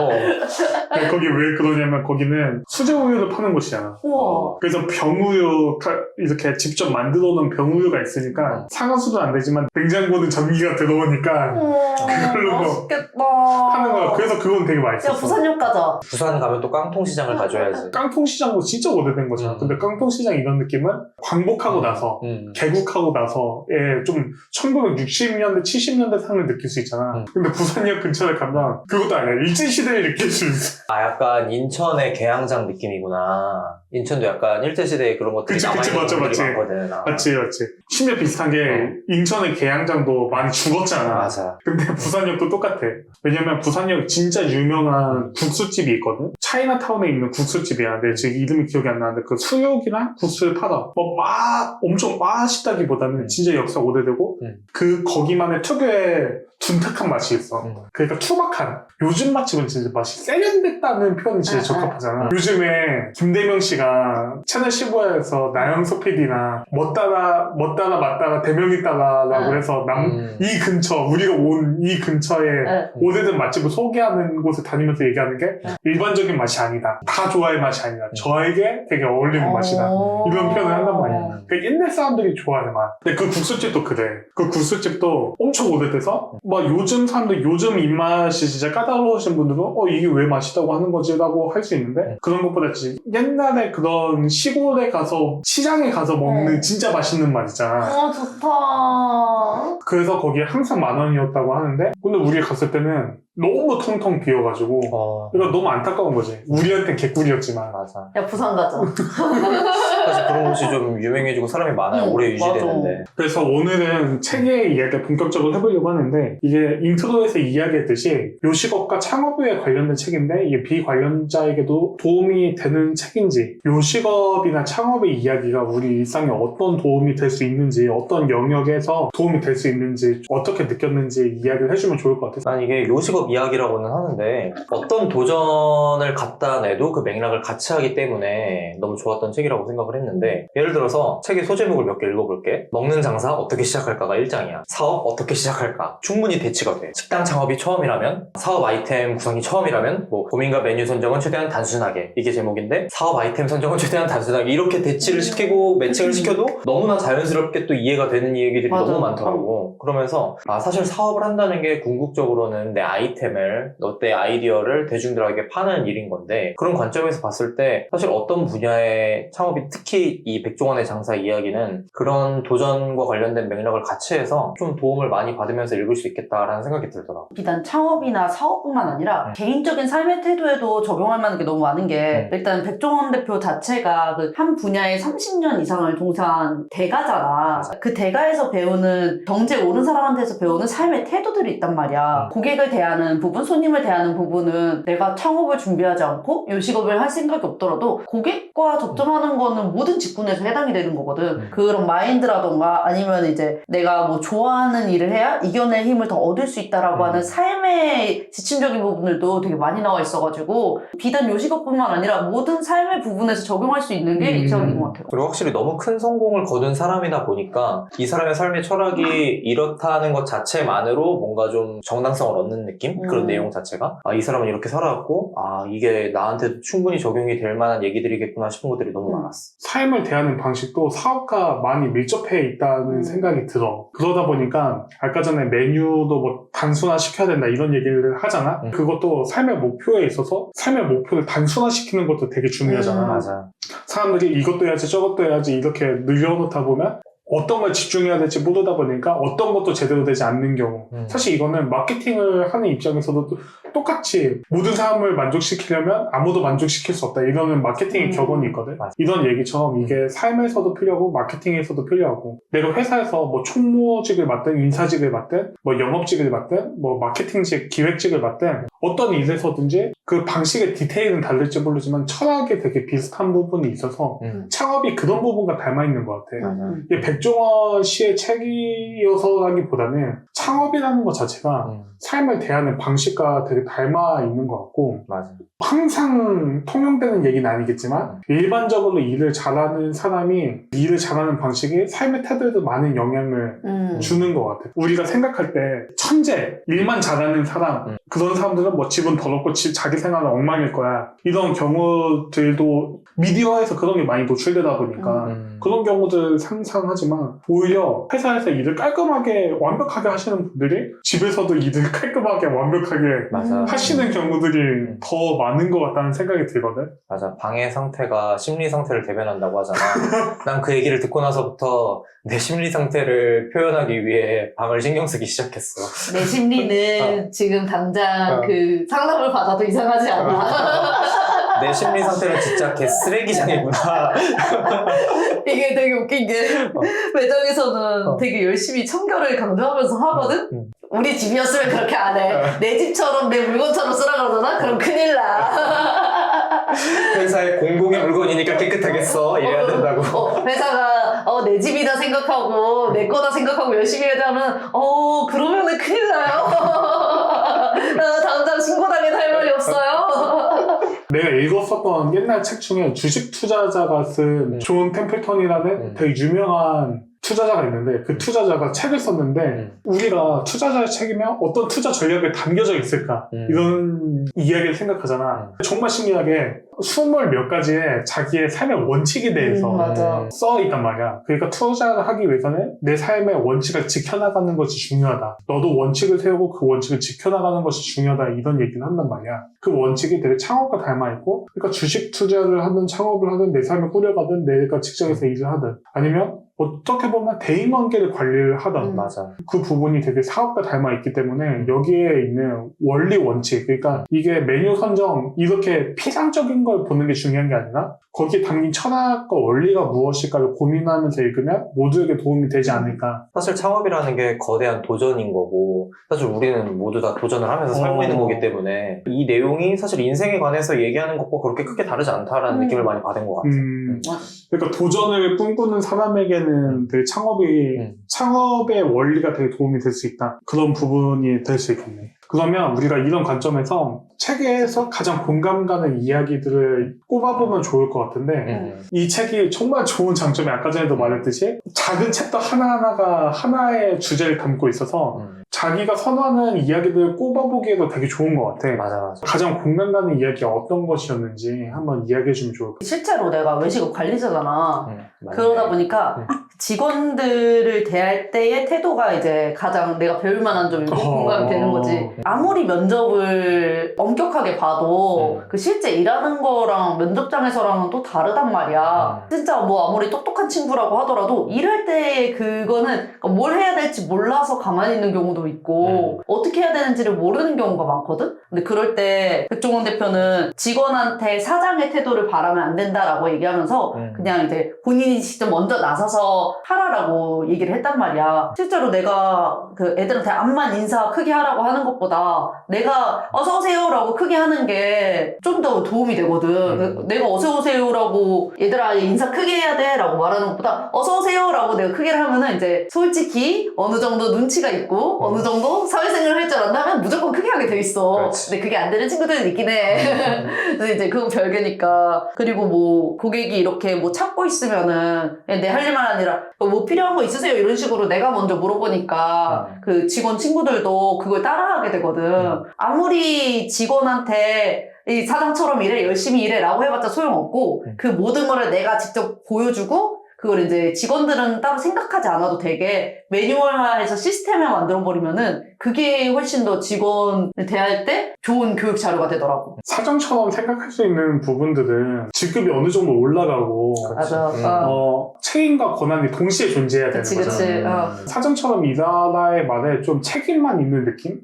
Speaker 1: 근데 거기 왜 그러냐면 거기는 수제우유를 파는 곳이잖아.
Speaker 2: 우와.
Speaker 1: 그래서 병우유 이렇게 직접 만들어 놓은 병우유가 있으니까 상하수도 안 되지만 냉장고는 전기가 들어오니까 그걸로
Speaker 2: 맛있겠다.
Speaker 1: 하는 거야. 그래서 그건 되게 맛있었어.
Speaker 2: 야, 부산역 가자.
Speaker 3: 부산 가면 또 깡통시장을 가줘야지.
Speaker 1: 깡통시장도 진짜 오래된 거잖아. 근데 깡통시장 이런 느낌은 광복하고 나서 개국하고 나서의 좀 1960년대 70년대 상을 느낄 수 있잖아. 근데 부산역 근처에 가면 그것도 아니야. 일제시대를 느낄 수 있어.
Speaker 3: 약간 인천의 개항장 느낌이구나. 인천도 약간 일제시대에 그런 것들이
Speaker 1: 그치,
Speaker 3: 남아있는
Speaker 1: 맞지.
Speaker 3: 것들이 많거든.
Speaker 1: 맞지. 심지어 비슷한 게 인천의 계양장도 많이 죽었잖아.
Speaker 3: 맞아.
Speaker 1: 근데 부산역도 똑같아. 왜냐면 부산역 진짜 유명한 국수집이 있거든. 차이나타운에 있는 국수집이야. 근데 지금 이름이 기억이 안 나는데 그 수육이랑 국수를 팔아. 엄청 맛있다기보다는 진짜 역사 오래되고 거기만의 특유의 둔탁한 맛이 있어. 그러니까 투박한. 요즘 맛집은 진짜 맛이 세련됐다는 표현이 진짜 적합하잖아. 요즘에 김대명 씨가 채널 15에서 나영석 PD나 멋따라 대명이 따라라고 해서 이 근처, 우리가 온 이 근처에 오래된 맛집을 소개하는 곳을 다니면서 얘기하는 게 일반적인 맛이 아니다. 다 좋아할 맛이 아니다. 저에게 되게 어울리는 맛이다. 이런 표현을 한단 말이야. 그러니까 옛날 사람들이 좋아하는 맛. 근데 그 국수집도 그래. 그 국수집도 엄청 오래돼서 막 요즘 사람들 요즘 입맛이 진짜 까다로우신 분들은 이게 왜 맛있다고 하는 거지? 라고 할 수 있는데 그런 것보다 옛날에 그런 시골에 가서 시장에 가서 먹는 진짜 맛있는 맛 있잖아.
Speaker 2: 좋다.
Speaker 1: 그래서 거기에 항상 10,000원이었다고 하는데 근데 우리 갔을 때는 너무 텅텅 비어가지고 그러니까 너무 안타까운 거지. 우리한텐 개꿀이었지만.
Speaker 3: 맞아.
Speaker 2: 야, 부산 가자.
Speaker 3: 사실 그런 곳이 좀 유명해지고 사람이 많아야 오래 유지되는데.
Speaker 1: 그래서 오늘은 책의 이야기를 본격적으로 해보려고 하는데 이게 인트로에서 이야기했듯이 요식업과 창업에 관련된 책인데 이게 비관련자에게도 도움이 되는 책인지 요식업이나 창업의 이야기가 우리 일상에 어떤 도움이 될 수 있는지 어떤 영역에서 도움이 될 수 있는지 어떻게 느꼈는지 이야기를 해주면 좋을 것 같아서
Speaker 3: 난 이게 요식업 이야기라고는 하는데 어떤 도전을 갖다 내도 그 맥락을 같이 하기 때문에 너무 좋았던 책이라고 생각을 했는데 예를 들어서 책의 소제목을 몇 개 읽어볼게. 먹는 장사 어떻게 시작할까가 1장이야. 사업 어떻게 시작할까? 충분히 대치가 돼. 식당 창업이 처음이라면 사업 아이템 구성이 처음이라면 고민과 메뉴 선정은 최대한 단순하게 이게 제목인데 사업 아이템 선정은 최대한 단순하게 이렇게 대치를 시키고 매칭을 시켜도 너무나 자연스럽게 또 이해가 되는 얘기들이 너무 많더라고. 그러면서 사실 사업을 한다는 게 궁극적으로는 내 아이템을 내 아이디어를 대중들에게 파는 일인 건데 그런 관점에서 봤을 때 사실 어떤 분야의 창업이 특히 이 백종원의 장사 이야기는 그런 도전과 관련된 맥락을 같이 해서 좀 도움을 많이 받으면서 읽을 수 있겠다라는 생각이 들더라고.
Speaker 2: 비단 창업이나 사업뿐만 아니라 개인적인 삶의 태도에도 적용할 만한 게 너무 많은 게 일단 백종원 대표 자체가 그 한 분야에 30년 이상을 종사한 대가잖아. 그 대가에서 배우는 경제 오른 사람한테서 배우는 삶의 태도들이 있단 말이야. 고객을 대하는 대하는 부분, 손님을 대하는 부분은 내가 창업을 준비하지 않고 요식업을 할 생각이 없더라도 고객과 접점하는 거는 모든 직군에서 해당이 되는 거거든. 그런 마인드라던가 아니면 이제 내가 뭐 좋아하는 일을 해야 이겨낼 힘을 더 얻을 수 있다라고 하는 삶의 지침적인 부분들도 되게 많이 나와 있어가지고 비단 요식업뿐만 아니라 모든 삶의 부분에서 적용할 수 있는 게 이 책인 것 같아요.
Speaker 3: 그리고 확실히 너무 큰 성공을 거둔 사람이다 보니까 이 사람의 삶의 철학이 이렇다는 것 자체만으로 뭔가 좀 정당성을 얻는 느낌? 그런 내용 자체가 이 사람은 이렇게 살아왔고 이게 나한테도 충분히 적용이 될 만한 얘기들이겠구나 싶은 것들이 너무 많았어.
Speaker 1: 삶을 대하는 방식도 사업과 많이 밀접해 있다는 생각이 들어. 그러다 보니까 아까 전에 메뉴도 뭐 단순화시켜야 된다 이런 얘기를 하잖아. 그것도 삶의 목표에 있어서 삶의 목표를 단순화시키는 것도 되게 중요하잖아.
Speaker 3: 맞아.
Speaker 1: 사람들이 이것도 해야지 저것도 해야지 이렇게 늘려놓다 보면 어떤 걸 집중해야 될지 모르다 보니까 어떤 것도 제대로 되지 않는 경우 사실 이거는 마케팅을 하는 입장에서도 똑같이 모든 사람을 만족시키려면 아무도 만족시킬 수 없다 이거는 마케팅의 격언이 있거든.
Speaker 3: 맞아.
Speaker 1: 이런 얘기처럼 이게 삶에서도 필요하고 마케팅에서도 필요하고 내가 회사에서 뭐 총무직을 맡든 인사직을 맡든 뭐 영업직을 맡든 뭐 마케팅직 기획직을 맡든 어떤 일에서든지 그 방식의 디테일은 다를지 모르지만 철학에 되게 비슷한 부분이 있어서 창업이 그런 부분과 닮아 있는 것 같아. 이게 백종원 씨의 책이어서라기보다는 창업이라는 것 자체가 삶을 대하는 방식과 되게 닮아 있는 것 같고
Speaker 3: 맞아.
Speaker 1: 항상 통용되는 얘기는 아니겠지만 일반적으로 일을 잘하는 사람이 일을 잘하는 방식이 삶의 태도에도 많은 영향을 주는 것 같아. 우리가 생각할 때 천재, 일만 잘하는 사람 그런 사람들은 뭐 집은 더럽고 자기 생활은 엉망일 거야. 이런 경우들도 미디어에서 그런 게 많이 노출되다 보니까 그런 경우들 상상하지만 오히려 회사에서 일을 깔끔하게 완벽하게 하시는 분들이 집에서도 일을 깔끔하게 완벽하게
Speaker 3: 맞아.
Speaker 1: 하시는 경우들이 더 많은 것 같다는 생각이 들거든.
Speaker 3: 맞아. 방의 상태가 심리 상태를 대변한다고 하잖아. 난 그 얘기를 듣고 나서부터 내 심리 상태를 표현하기 위해 방을 신경 쓰기 시작했어.
Speaker 2: 내 심리는 지금 당장 그 상담을 받아도 이상하지 않아.
Speaker 3: 내 심리 상태는 진짜 개 쓰레기장이구나.
Speaker 2: 이게 되게 웃긴 게 매장에서는 되게 열심히 청결을 강조하면서 하거든? 우리 집이었으면 그렇게 안 해. 내 집처럼 내 물건처럼 쓰라 그러잖아? 그럼 큰일 나.
Speaker 3: 회사의 공공의 물건이니까 깨끗하게 써. 이래야 된다고.
Speaker 2: 회사가 내 집이다 생각하고 내 거다 생각하고 열심히 하자면 그러면은 큰일 나요. 당장 신고당해 할 말이 없어요.
Speaker 1: 내가 읽었었던 옛날 책 중에 주식 투자자가 쓴 존 템플턴이라는 되게 유명한 투자자가 있는데 그 투자자가 책을 썼는데 우리가 투자자의 책이면 어떤 투자 전략에 담겨져 있을까 이런 이야기를 생각하잖아. 정말 신기하게 20몇 가지의 자기의 삶의 원칙에 대해서
Speaker 2: 맞아.
Speaker 1: 써 있단 말이야. 그러니까 투자를 하기 위해서는 내 삶의 원칙을 지켜나가는 것이 중요하다. 너도 원칙을 세우고 그 원칙을 지켜나가는 것이 중요하다. 이런 얘기를 한단 말이야. 그 원칙이 되게 창업과 닮아있고 그러니까 주식 투자를 하든 창업을 하든 내 삶을 꾸려가든 내가 직장에서 일을 하든 아니면 어떻게 보면 대인관계를 관리를 하던
Speaker 3: 맞아.
Speaker 1: 그 부분이 되게 사업과 닮아있기 때문에 여기에 있는 원리 원칙 그러니까 이게 메뉴 선정 이렇게 피상적인 걸 보는 게 중요한 게 아니라 거기에 담긴 철학과 원리가 무엇일까를 고민하면서 읽으면 모두에게 도움이 되지 않을까.
Speaker 3: 사실 창업이라는 게 거대한 도전인 거고 사실 우리는 모두 다 도전을 하면서 살고 있는 거기 때문에 이 내용이 사실 인생에 관해서 얘기하는 것과 그렇게 크게 다르지 않다라는 느낌을 많이 받은 것 같아.
Speaker 1: 그러니까 도전을 꿈꾸는 사람에게는 되게 창업의 원리가 되게 도움이 될 수 있다. 그런 부분이 될 수 있겠네. 그러면 우리가 이런 관점에서 책에서 가장 공감 가는 이야기들을 꼽아보면 좋을 것 같은데 이 책이 정말 좋은 장점이 아까 전에도 말했듯이 작은 챕터 하나하나가 하나의 주제를 담고 있어서 자기가 선호하는 이야기들을 꼽아보기에도 되게 좋은 것 같아.
Speaker 3: 맞아.
Speaker 1: 가장 공감 가는 이야기가 어떤 것이었는지 한번 이야기해주면 좋을 것 같아.
Speaker 2: 실제로 내가 외식업 관리자잖아. 그러다 보니까 직원들을 대할 때의 태도가 이제 가장 내가 배울 만한 점이고 공감이 되는 거지. 아무리 면접을 엄격하게 봐도 그 실제 일하는 거랑 면접장에서랑은 또 다르단 말이야. 진짜 뭐 아무리 똑똑한 친구라고 하더라도 일할 때 그거는 뭘 해야 될지 몰라서 가만히 있는 경우도 있고 어떻게 해야 되는지를 모르는 경우가 많거든? 근데 그럴 때 백종원 대표는 직원한테 사장의 태도를 바라면 안 된다라고 얘기하면서 그냥 이제 본인이 직접 먼저 나서서 하라라고 얘기를 했단 말이야. 실제로 내가 그 애들한테 앞만 인사 크게 하라고 하는 것보다 내가 어서오세요라고 크게 하는 게 좀 더 도움이 되거든. 내가 어서오세요라고 얘들아 인사 크게 해야 돼 라고 말하는 것보다 어서오세요라고 내가 크게 하면은 이제 솔직히 어느 정도 눈치가 있고 어느 정도 사회생활을 할 줄 안다면 무조건 크게 하게 돼 있어.
Speaker 3: 그렇지.
Speaker 2: 근데 그게 안 되는 친구들은 있긴 해. 근데 이제 그건 별개니까. 그리고 뭐 고객이 이렇게 뭐 찾고 있으면은 내 할 일만 아니라 뭐 필요한 거 있으세요? 이런 식으로 내가 먼저 물어보니까 그 직원 친구들도 그걸 따라하게 되거든. 아무리 직원한테 이 사장처럼 일해, 열심히 일해 라고 해봤자 소용없고 그 모든 거를 내가 직접 보여주고 그걸 이제 직원들은 따로 생각하지 않아도 되게 매뉴얼화해서 시스템을 만들어버리면은 그게 훨씬 더 직원을 대할 때 좋은 교육 자료가 되더라고.
Speaker 1: 사장처럼 생각할 수 있는 부분들은 직급이 어느 정도 올라가고
Speaker 2: 맞아.
Speaker 1: 책임과 권한이 동시에 존재해야 되는
Speaker 2: 그치,
Speaker 1: 거잖아.
Speaker 2: 그치.
Speaker 1: 사장처럼 일하라의 말에 좀 책임만 있는 느낌?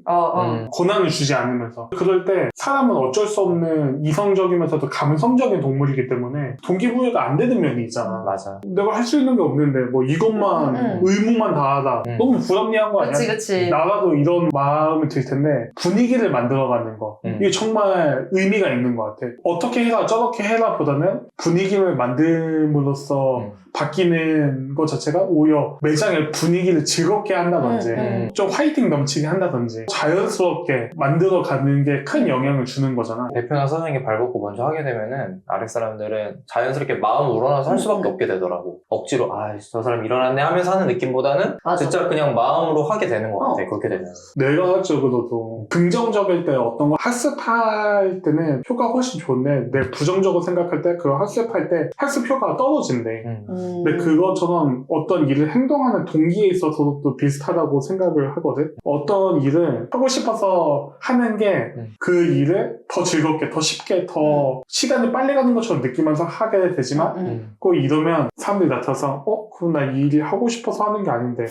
Speaker 1: 권한을 주지 않으면서. 그럴 때 사람은 어쩔 수 없는 이성적이면서도 감성적인 동물이기 때문에 동기부여가 안 되는 면이 있잖아.
Speaker 3: 맞아.
Speaker 1: 내가 할 수 있는 게 없는데 뭐 이것만 의무만 다하다. 너무 불합리한 거 아니야?
Speaker 2: 그치.
Speaker 1: 나라도 이런 마음이 들 텐데 분위기를 만들어가는 거 이게 정말 의미가 있는 것 같아. 어떻게 해라 저렇게 해라 보다는 분위기를 만듦으로써 바뀌는 것 자체가 오히려 매장의 분위기를 즐겁게 한다든지 좀 화이팅 넘치게 한다든지 자연스럽게 만들어가는 게 큰 영향을 주는 거잖아.
Speaker 3: 대표나 사장이 발벗고 먼저 하게 되면은 아랫 사람들은 자연스럽게 마음 우러나서 할 수밖에 없게 되더라고. 억지로 저 사람 일어났네 하면서 하는 느낌보다는
Speaker 2: 맞아.
Speaker 3: 진짜 그냥 마음으로 하게 되는 것 같아. 그렇게 되면.
Speaker 1: 내가적으로도 긍정적일 때 어떤 거 학습할 때는 효과가 훨씬 좋은데 내 부정적으로 생각할 때 그거 학습할 때 학습 효과가 떨어진대. 근데 그것처럼 어떤 일을 행동하는 동기에 있어서도 비슷하다고 생각을 하거든. 어떤 일을 하고 싶어서 하는 게 그 일을 더 즐겁게, 더 쉽게, 더 시간이 빨리 가는 것처럼 느끼면서 하게 되지만 꼭 이러면 사람들이 나타나서 그럼 나 이 일 하고 싶어서 하는 게 아닌데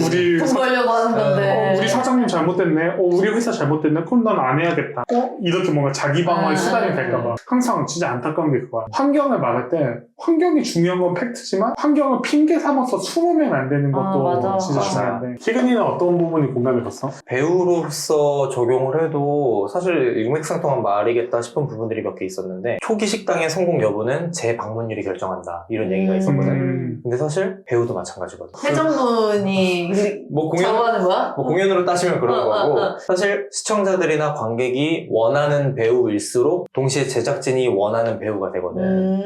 Speaker 1: 우리
Speaker 2: 돈 벌려고 하는 건데.
Speaker 1: 우리 사장님 잘못됐네. 우리 회사 잘못됐네. 그럼 난 안 해야겠다. 이렇게 뭔가 자기 방어의 수단이 될까봐. 항상 진짜 안타까운 게 그거야. 환경을 말할 때 환경이 중요한 건 팩트지만 환경을 핑계 삼아서 숨으면 안 되는 것도
Speaker 2: 맞아.
Speaker 1: 진짜
Speaker 3: 맞아.
Speaker 1: 중요한데. 희근이는 어떤 부분이 공감이 갔어?
Speaker 3: 배우로서 적용을 해도 사실 일맥상통한 말이겠다 싶은 부분들이 몇 개 있었는데 초기 식당의 성공 여부는 재방문율이 결정한다 이런 얘기가 있었거든. 근데 사실 배우도 마찬가지거든.
Speaker 2: 회전문이
Speaker 3: 뭐 공연,
Speaker 2: 작업하는 거야?
Speaker 3: 뭐 공연으로 따지면 그런 거고 사실 시청자들이나 관객이 원하는 배우일수록 동시에 제작진이 원하는 배우가 되거든.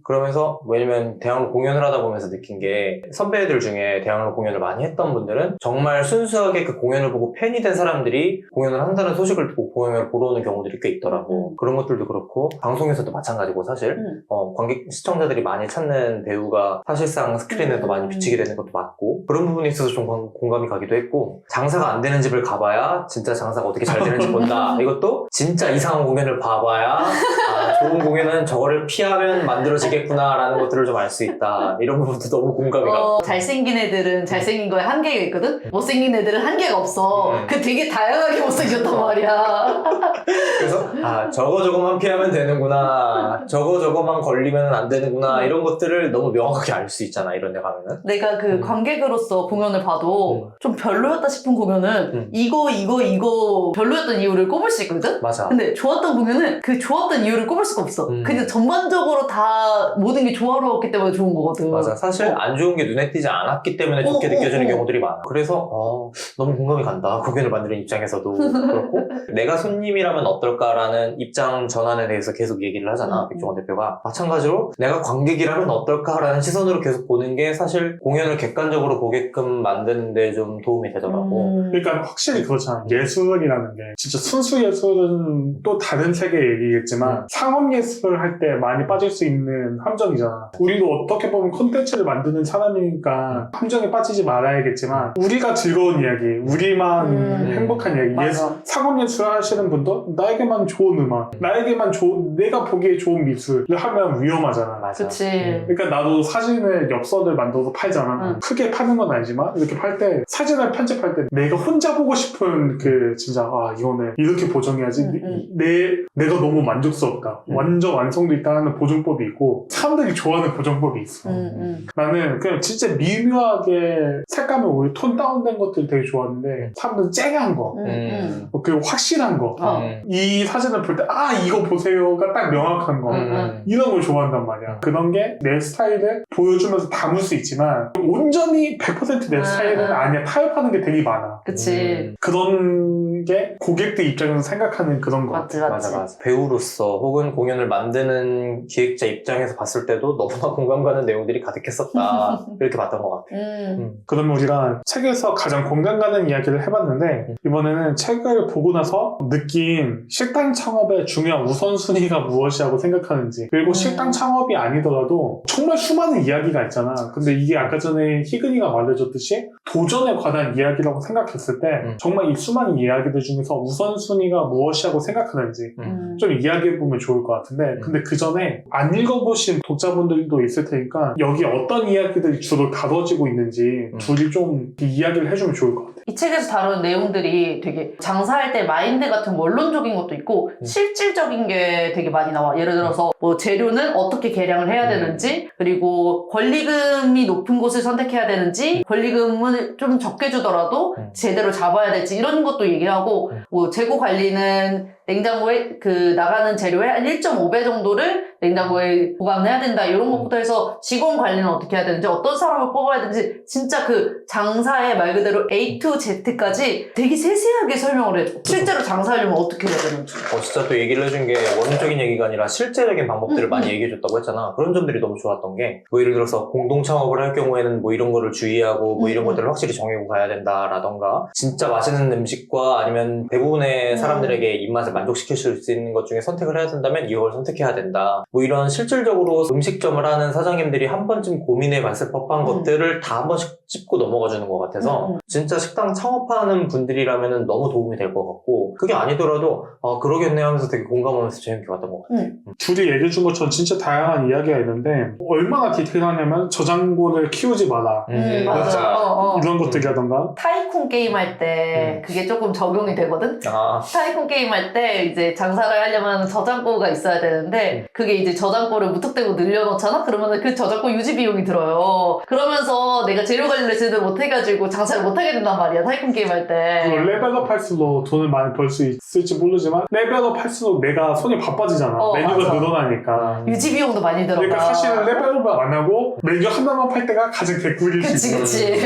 Speaker 3: 그러면서 왜냐면 대학로 공연을 하다 보면서 느낀 게 선배들 중에 대학로 공연을 많이 했던 분들은 정말 순수하게 그 공연을 보고 팬이 된 사람들이 공연을 한다는 소식을 듣고 공연을 보러 오는 경우들이 꽤 있더라고. 그런 것들도 그렇고 방송에서도 마찬가지고 사실 관객 시청자들이 많이 찾는 배우가 사실상 스크린에 더 많이 비치게 되는 것도 맞고 그런 부분에 있어서 좀 공감이 가기도 했고 장사가 안 되는 집을 가봐야 진짜 장사가 어떻게 잘 되는지 본다. 이것도 진짜 이상한 공연을 봐봐야 좋은 공연은 저거를 피하면 만들어지겠구나 라는 것들을 좀 알 수 있다. 이런 부분도 너무 공감이 가.
Speaker 2: 잘생긴 애들은 잘생긴 거에 한계가 있거든? 못생긴 애들은 한계가 없어. 그 되게 다양하게 못생겼단 말이야.
Speaker 3: 그래서 저거만 피하면 되는구나. 저거만 걸리면 안 되는구나. 이런 것들을 너무 명확하게 알 수 있잖아. 이런 데 가면은.
Speaker 2: 내가 그 관객으로서 공연을 봐도 좀 별로였다 싶은 공연은 이거 별로였던 이유를 꼽을 수 있거든?
Speaker 3: 맞아.
Speaker 2: 근데 좋았던 공연은 그 좋았던 이유를 꼽을 수가 없어. 그냥 전반적으로 다 모든 게 조화로웠기 때문에 좋은 거거든.
Speaker 3: 맞아. 사실 안 좋은 게 눈에 띄지 않았기 때문에 좋게 느껴지는 경우들이 많아. 그래서 너무 공감이 간다. 공연을 만드는 입장에서도 그렇고 내가 손님이라면 어떨까라는 입장 전환에 대해서 계속 얘기를 하잖아. 백종원 대표가. 마찬가지로 내가 관객이라면 어떨까라는 시선으로 계속 보는 게 사실 공연을 객관적으로 보게끔 만드는 데 좀 도움이 되더라고.
Speaker 1: 그러니까 확실히 그렇잖아. 예술이라는 게 진짜 순수 예술은 또 다른 세계의 얘기겠지만 상업 예술을 할 때 많이 빠질 수 있는 함정이잖아. 우리도 어떻게 보면 콘텐츠를 만드는 사람이니까 함정에 빠지지 말아야겠지만 우리가 즐거운 이야기, 우리만 행복한 이야기, 상업 예술 하시는 분도 나에게만 좋은 좋은 음악, 나에게만 내가 보기에 좋은 미술을 하면 위험하잖아.
Speaker 3: 맞아.
Speaker 2: 그치.
Speaker 1: 그러니까 나도 사진을 엽서를 만들어서 팔잖아.
Speaker 2: 응.
Speaker 1: 크게 파는 건 아니지만 이렇게 팔 때 사진을 편집할 때 내가 혼자 보고 싶은 그 진짜 이거는 이렇게 보정해야지. 내가 너무 만족스럽다. 완전 완성도 있다 하는 보정법이 있고 사람들이 좋아하는 보정법이 있어. 나는 그냥 진짜 미묘하게 색감이 오히려 톤 다운된 것들 되게 좋아하는데 사람들은 쨍한 거, 그리고 확실한 거. 이 사진을 볼 때 이거 보세요가 딱 명확한 거. 이런 걸 좋아한단 말이야. 그런 게 내 스타일을 보여주면서 담을 수 있지만 온전히 100% 내 스타일은 아니야. 타협하는 게 되게 많아.
Speaker 2: 그치.
Speaker 1: 그런 게 고객들 입장에서 생각하는 그런 거
Speaker 2: 맞지,
Speaker 1: 같아.
Speaker 2: 맞지.
Speaker 3: 맞아. 배우로서 혹은 공연을 만드는 기획자 입장에서 봤을 때도 너무나 공감 가는 내용들이 가득했었다. 이렇게 봤던 것 같아.
Speaker 1: 그러면 우리가 책에서 가장 공감 가는 이야기를 해봤는데 이번에는 책을 보고 나서 느낀 식당 창업의 중요한 우선순위가 무엇이라고 생각하는지, 그리고 식당 창업이 아니더라도 정말 수많은 이야기가 있잖아. 근데 이게 아까 전에 희근이가 말해줬듯이 도전에 관한 이야기라고 생각했을 때 정말 이 수많은 이야기들 중에서 우선순위가 무엇이라고 생각하는지 좀 이야기해보면 좋을 것 같은데, 근데 그 전에 안 읽어보신 독자분들도 있을 테니까 여기 어떤 이야기들이 주로 다뤄지고 있는지 둘이 좀 이야기를 해주면 좋을 것 같아.
Speaker 2: 이 책에서 다룬 내용들이 되게 장사할 때 마인드 같은 원론적인 것도 있고 실질적인 게 되게 많이 나와. 예를 들어서 뭐 재료는 어떻게 계량을 해야 되는지, 그리고 권리금이 높은 곳을 선택해야 되는지, 권리금을 좀 적게 주더라도 제대로 잡아야 될지, 이런 것도 얘기하고, 뭐 재고 관리는 냉장고에 나가는 재료의 한 1.5배 정도를 냉장고에 보관해야 된다, 이런 것부터 해서 직원 관리는 어떻게 해야 되는지, 어떤 사람을 뽑아야 되는지, 진짜 그 장사의 말 그대로 A to Z까지 되게 세세하게 설명을 해줘. 실제로 장사하려면 어떻게 해야 되는지.
Speaker 3: 진짜 또 얘기를 해준 게 원론적인 얘기가 아니라 실제적인 방법들을 많이 얘기해줬다고 했잖아. 그런 점들이 너무 좋았던 게, 뭐 예를 들어서 공동 창업을 할 경우에는 뭐 이런 거를 주의하고 뭐 이런 것들을 확실히 정해고 가야 된다라던가, 진짜 맛있는 음식과 아니면 대부분의 사람들에게 입맛을 만족시킬 수 있는 것 중에 선택을 해야 된다면 이걸 선택해야 된다. 뭐 이런 실질적으로 음식점을 하는 사장님들이 한 번쯤 고민해 봤을 법한 것들을 다 한 번씩 짚고 넘어가 주는 것 같아서 진짜 식당 창업하는 분들이라면 너무 도움이 될 것 같고, 그게 아니더라도 그러겠네 하면서 되게 공감하면서 재밌게 봤던 것 같아요.
Speaker 1: 둘이 얘기해준 것처럼 진짜 다양한 이야기가 있는데 얼마나 디테일하냐면 저장고를 키우지 마라,
Speaker 2: 맞아.
Speaker 1: 이런 것들이라던가
Speaker 2: 타이쿤 게임 할 때 그게 조금 적용이 되거든? 타이쿤 게임 할 때 이제 장사를 하려면 저장고가 있어야 되는데 그게 이제 저장고를 무턱대고 늘려놓잖아? 그러면 그 저장고 유지 비용이 들어요. 그러면서 내가 재료 관리를 제대로 못해가지고 장사를 못하게 된단 말이야, 타이쿤 게임 할 때.
Speaker 1: 그걸 레벨업 할수록 돈을 많이 벌 수 있을지 모르지만 레벨업 할수록 내가 손이 바빠지잖아. 메뉴가
Speaker 2: 맞아.
Speaker 1: 늘어나니까.
Speaker 2: 유지 비용도 많이 들어가.
Speaker 1: 그러니까 사실은 레벨업을 안 하고 메뉴 하나만 팔 때가 가장 개꿀일 수 있어.
Speaker 2: 그치.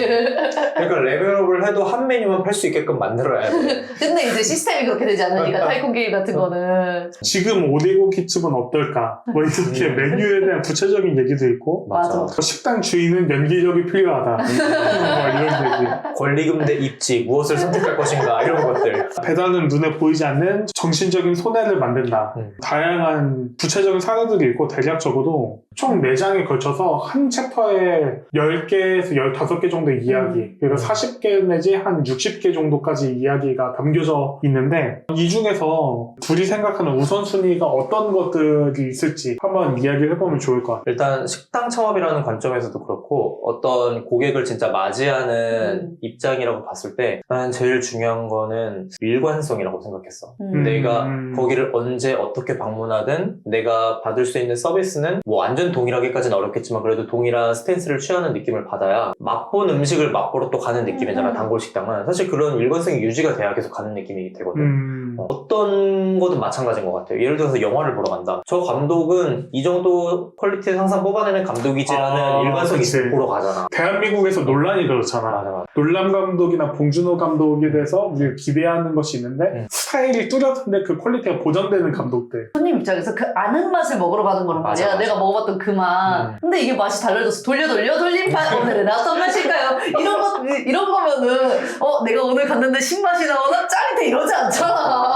Speaker 3: 그러니까 레벨업을 해도 한 메뉴만 팔 수 있게끔 만들어야 돼.
Speaker 2: 근데 이제 시스템이 그렇게 되지 않으니까 타이쿤 게임 같은 거는.
Speaker 1: 지금 오디고 키츠은 어떨까? 뭐 이렇게 메뉴에 대한 구체적인 얘기도 있고,
Speaker 2: 맞아.
Speaker 1: 식당 주인은 연기력이 필요하다. 뭐 이런 얘기.
Speaker 3: 권리금 대 입지, 무엇을 선택할 것인가, 이런 것들.
Speaker 1: 배달은 눈에 보이지 않는 정신적인 손해를 만든다. 다양한 구체적인 사례들이 있고, 대략적으로 총 4장에 걸쳐서 한 챕터에 10개에서 15개 정도의 이야기, 그리고 40개 내지 한 60개 정도까지 이야기가 담겨져 있는데, 이 중에서 둘이 생각하는 우선순위가 어떤 것들이 있을지 한번 이야기를 해보면 좋을 것 같아요.
Speaker 3: 일단 식당 창업이라는 관점에서도 그렇고 어떤 고객을 진짜 맞이하는 입장이라고 봤을 때 나는 제일 중요한 거는 일관성이라고 생각했어. 내가 거기를 언제 어떻게 방문하든 내가 받을 수 있는 서비스는 뭐 완전 동일하게까지는 어렵겠지만 그래도 동일한 스탠스를 취하는 느낌을 받아야 맛본 음식을 맛보러 또 가는 느낌이잖아. 단골 식당은 사실 그런 일관성이 유지가 돼야 계속 가는 느낌이 되거든. 어떤 거든 마찬가지인 것 같아요. 예를 들어서 영화를 보러 간다. 저 감독은 이 정도 퀄리티에서 항상 뽑아내는 감독이지라는 일관성이 있으면 보러 가잖아.
Speaker 1: 대한민국에서 논란이 그렇잖아.
Speaker 3: 맞아.
Speaker 1: 놀람 감독이나 봉준호 감독에 대해서 우리가 기대하는 것이 있는데 스타일이 뚜렷한데 그 퀄리티가 보장되는 감독들.
Speaker 2: 손님 입장에서 그 아는 맛을 먹으러 가는 거란 말이야.
Speaker 3: 맞아.
Speaker 2: 내가 먹어봤던 그 맛. 근데 이게 맛이 달라져서 돌림판 오늘은 어떤 맛일까요? 이런 거면은 내가 오늘 갔는데 신맛이 나거나 짜릿해 이러지 않잖아.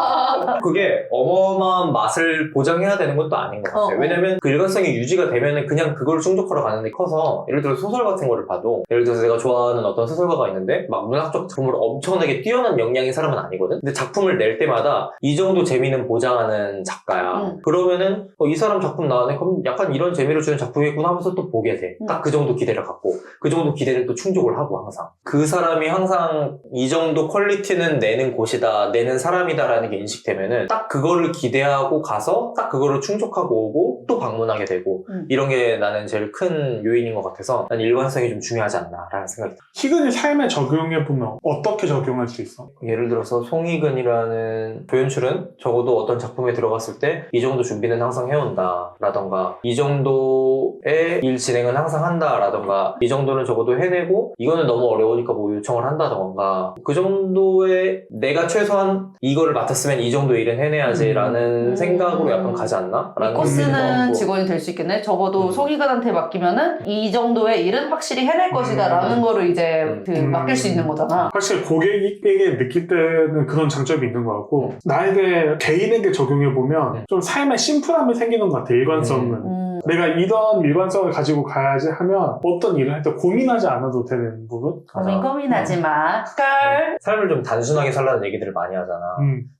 Speaker 3: 그게 어마어마한 맛을 보장해야 되는 것도 아닌 것 같아요. 왜냐면 그 일관성이 유지가 되면은 그냥 그걸 충족하러 가는데 커서 예를 들어 소설 같은 거를 봐도 예를 들어서 내가 좋아하는 어떤 소설가가 있는데 막 문학적 작품으로 엄청나게 뛰어난 역량의 사람은 아니거든? 근데 작품을 낼 때마다 이 정도 재미는 보장하는 작가야. 그러면은 이 사람 작품 나왔네? 그럼 약간 이런 재미를 주는 작품이구나 하면서 또 보게 돼. 딱 그 정도 기대를 갖고 그 정도 기대를 또 충족을 하고 항상. 그 사람이 항상 이 정도 퀄리티는 내는 곳이다, 내는 사람이다라는 게 인식되면은 딱 그거를 기대하고 가서 딱 그거를 충족하고 오고 또 방문하게 되고 이런 게 나는 제일 큰 요인인 것 같아서 난 일관성이 좀 중요하지 않나라는 생각이 들어요.
Speaker 1: 희근이 삶에 적용해보면 어떻게 적용할 수 있어?
Speaker 3: 예를 들어서 송희근이라는 조연출은 적어도 어떤 작품에 들어갔을 때 이 정도 준비는 항상 해온다 라던가 이 정도의 일 진행은 항상 한다 라던가 이 정도는 적어도 해내고 이거는 너무 어려우니까 뭐 요청을 한다던가 그 정도의 내가 최소한 이거를 맡았으면 이 정도 일은 해내야지 라는 생각으로 약간 가지 않나? 라는
Speaker 2: 코스는 직원이 될 수 있겠네. 적어도 송희근한테 맡기면은 이 정도의 일은 확실히 해낼 것이다 라는 거를 이제 맡길 수 있는 거잖아.
Speaker 1: 사실 고객에게 느낄 때는 그런 장점이 있는 것 같고 나에게 개인에게 적용해보면 좀 삶에 심플함이 생기는 것 같아. 일관성은. 내가 이런 일관성을 가지고 가야지 하면 어떤 일을 할 때 고민하지 않아도 되는 부분?
Speaker 2: 고민하지 마. 깔.
Speaker 3: 삶을 좀 단순하게 살라는 얘기들을 많이 하잖아.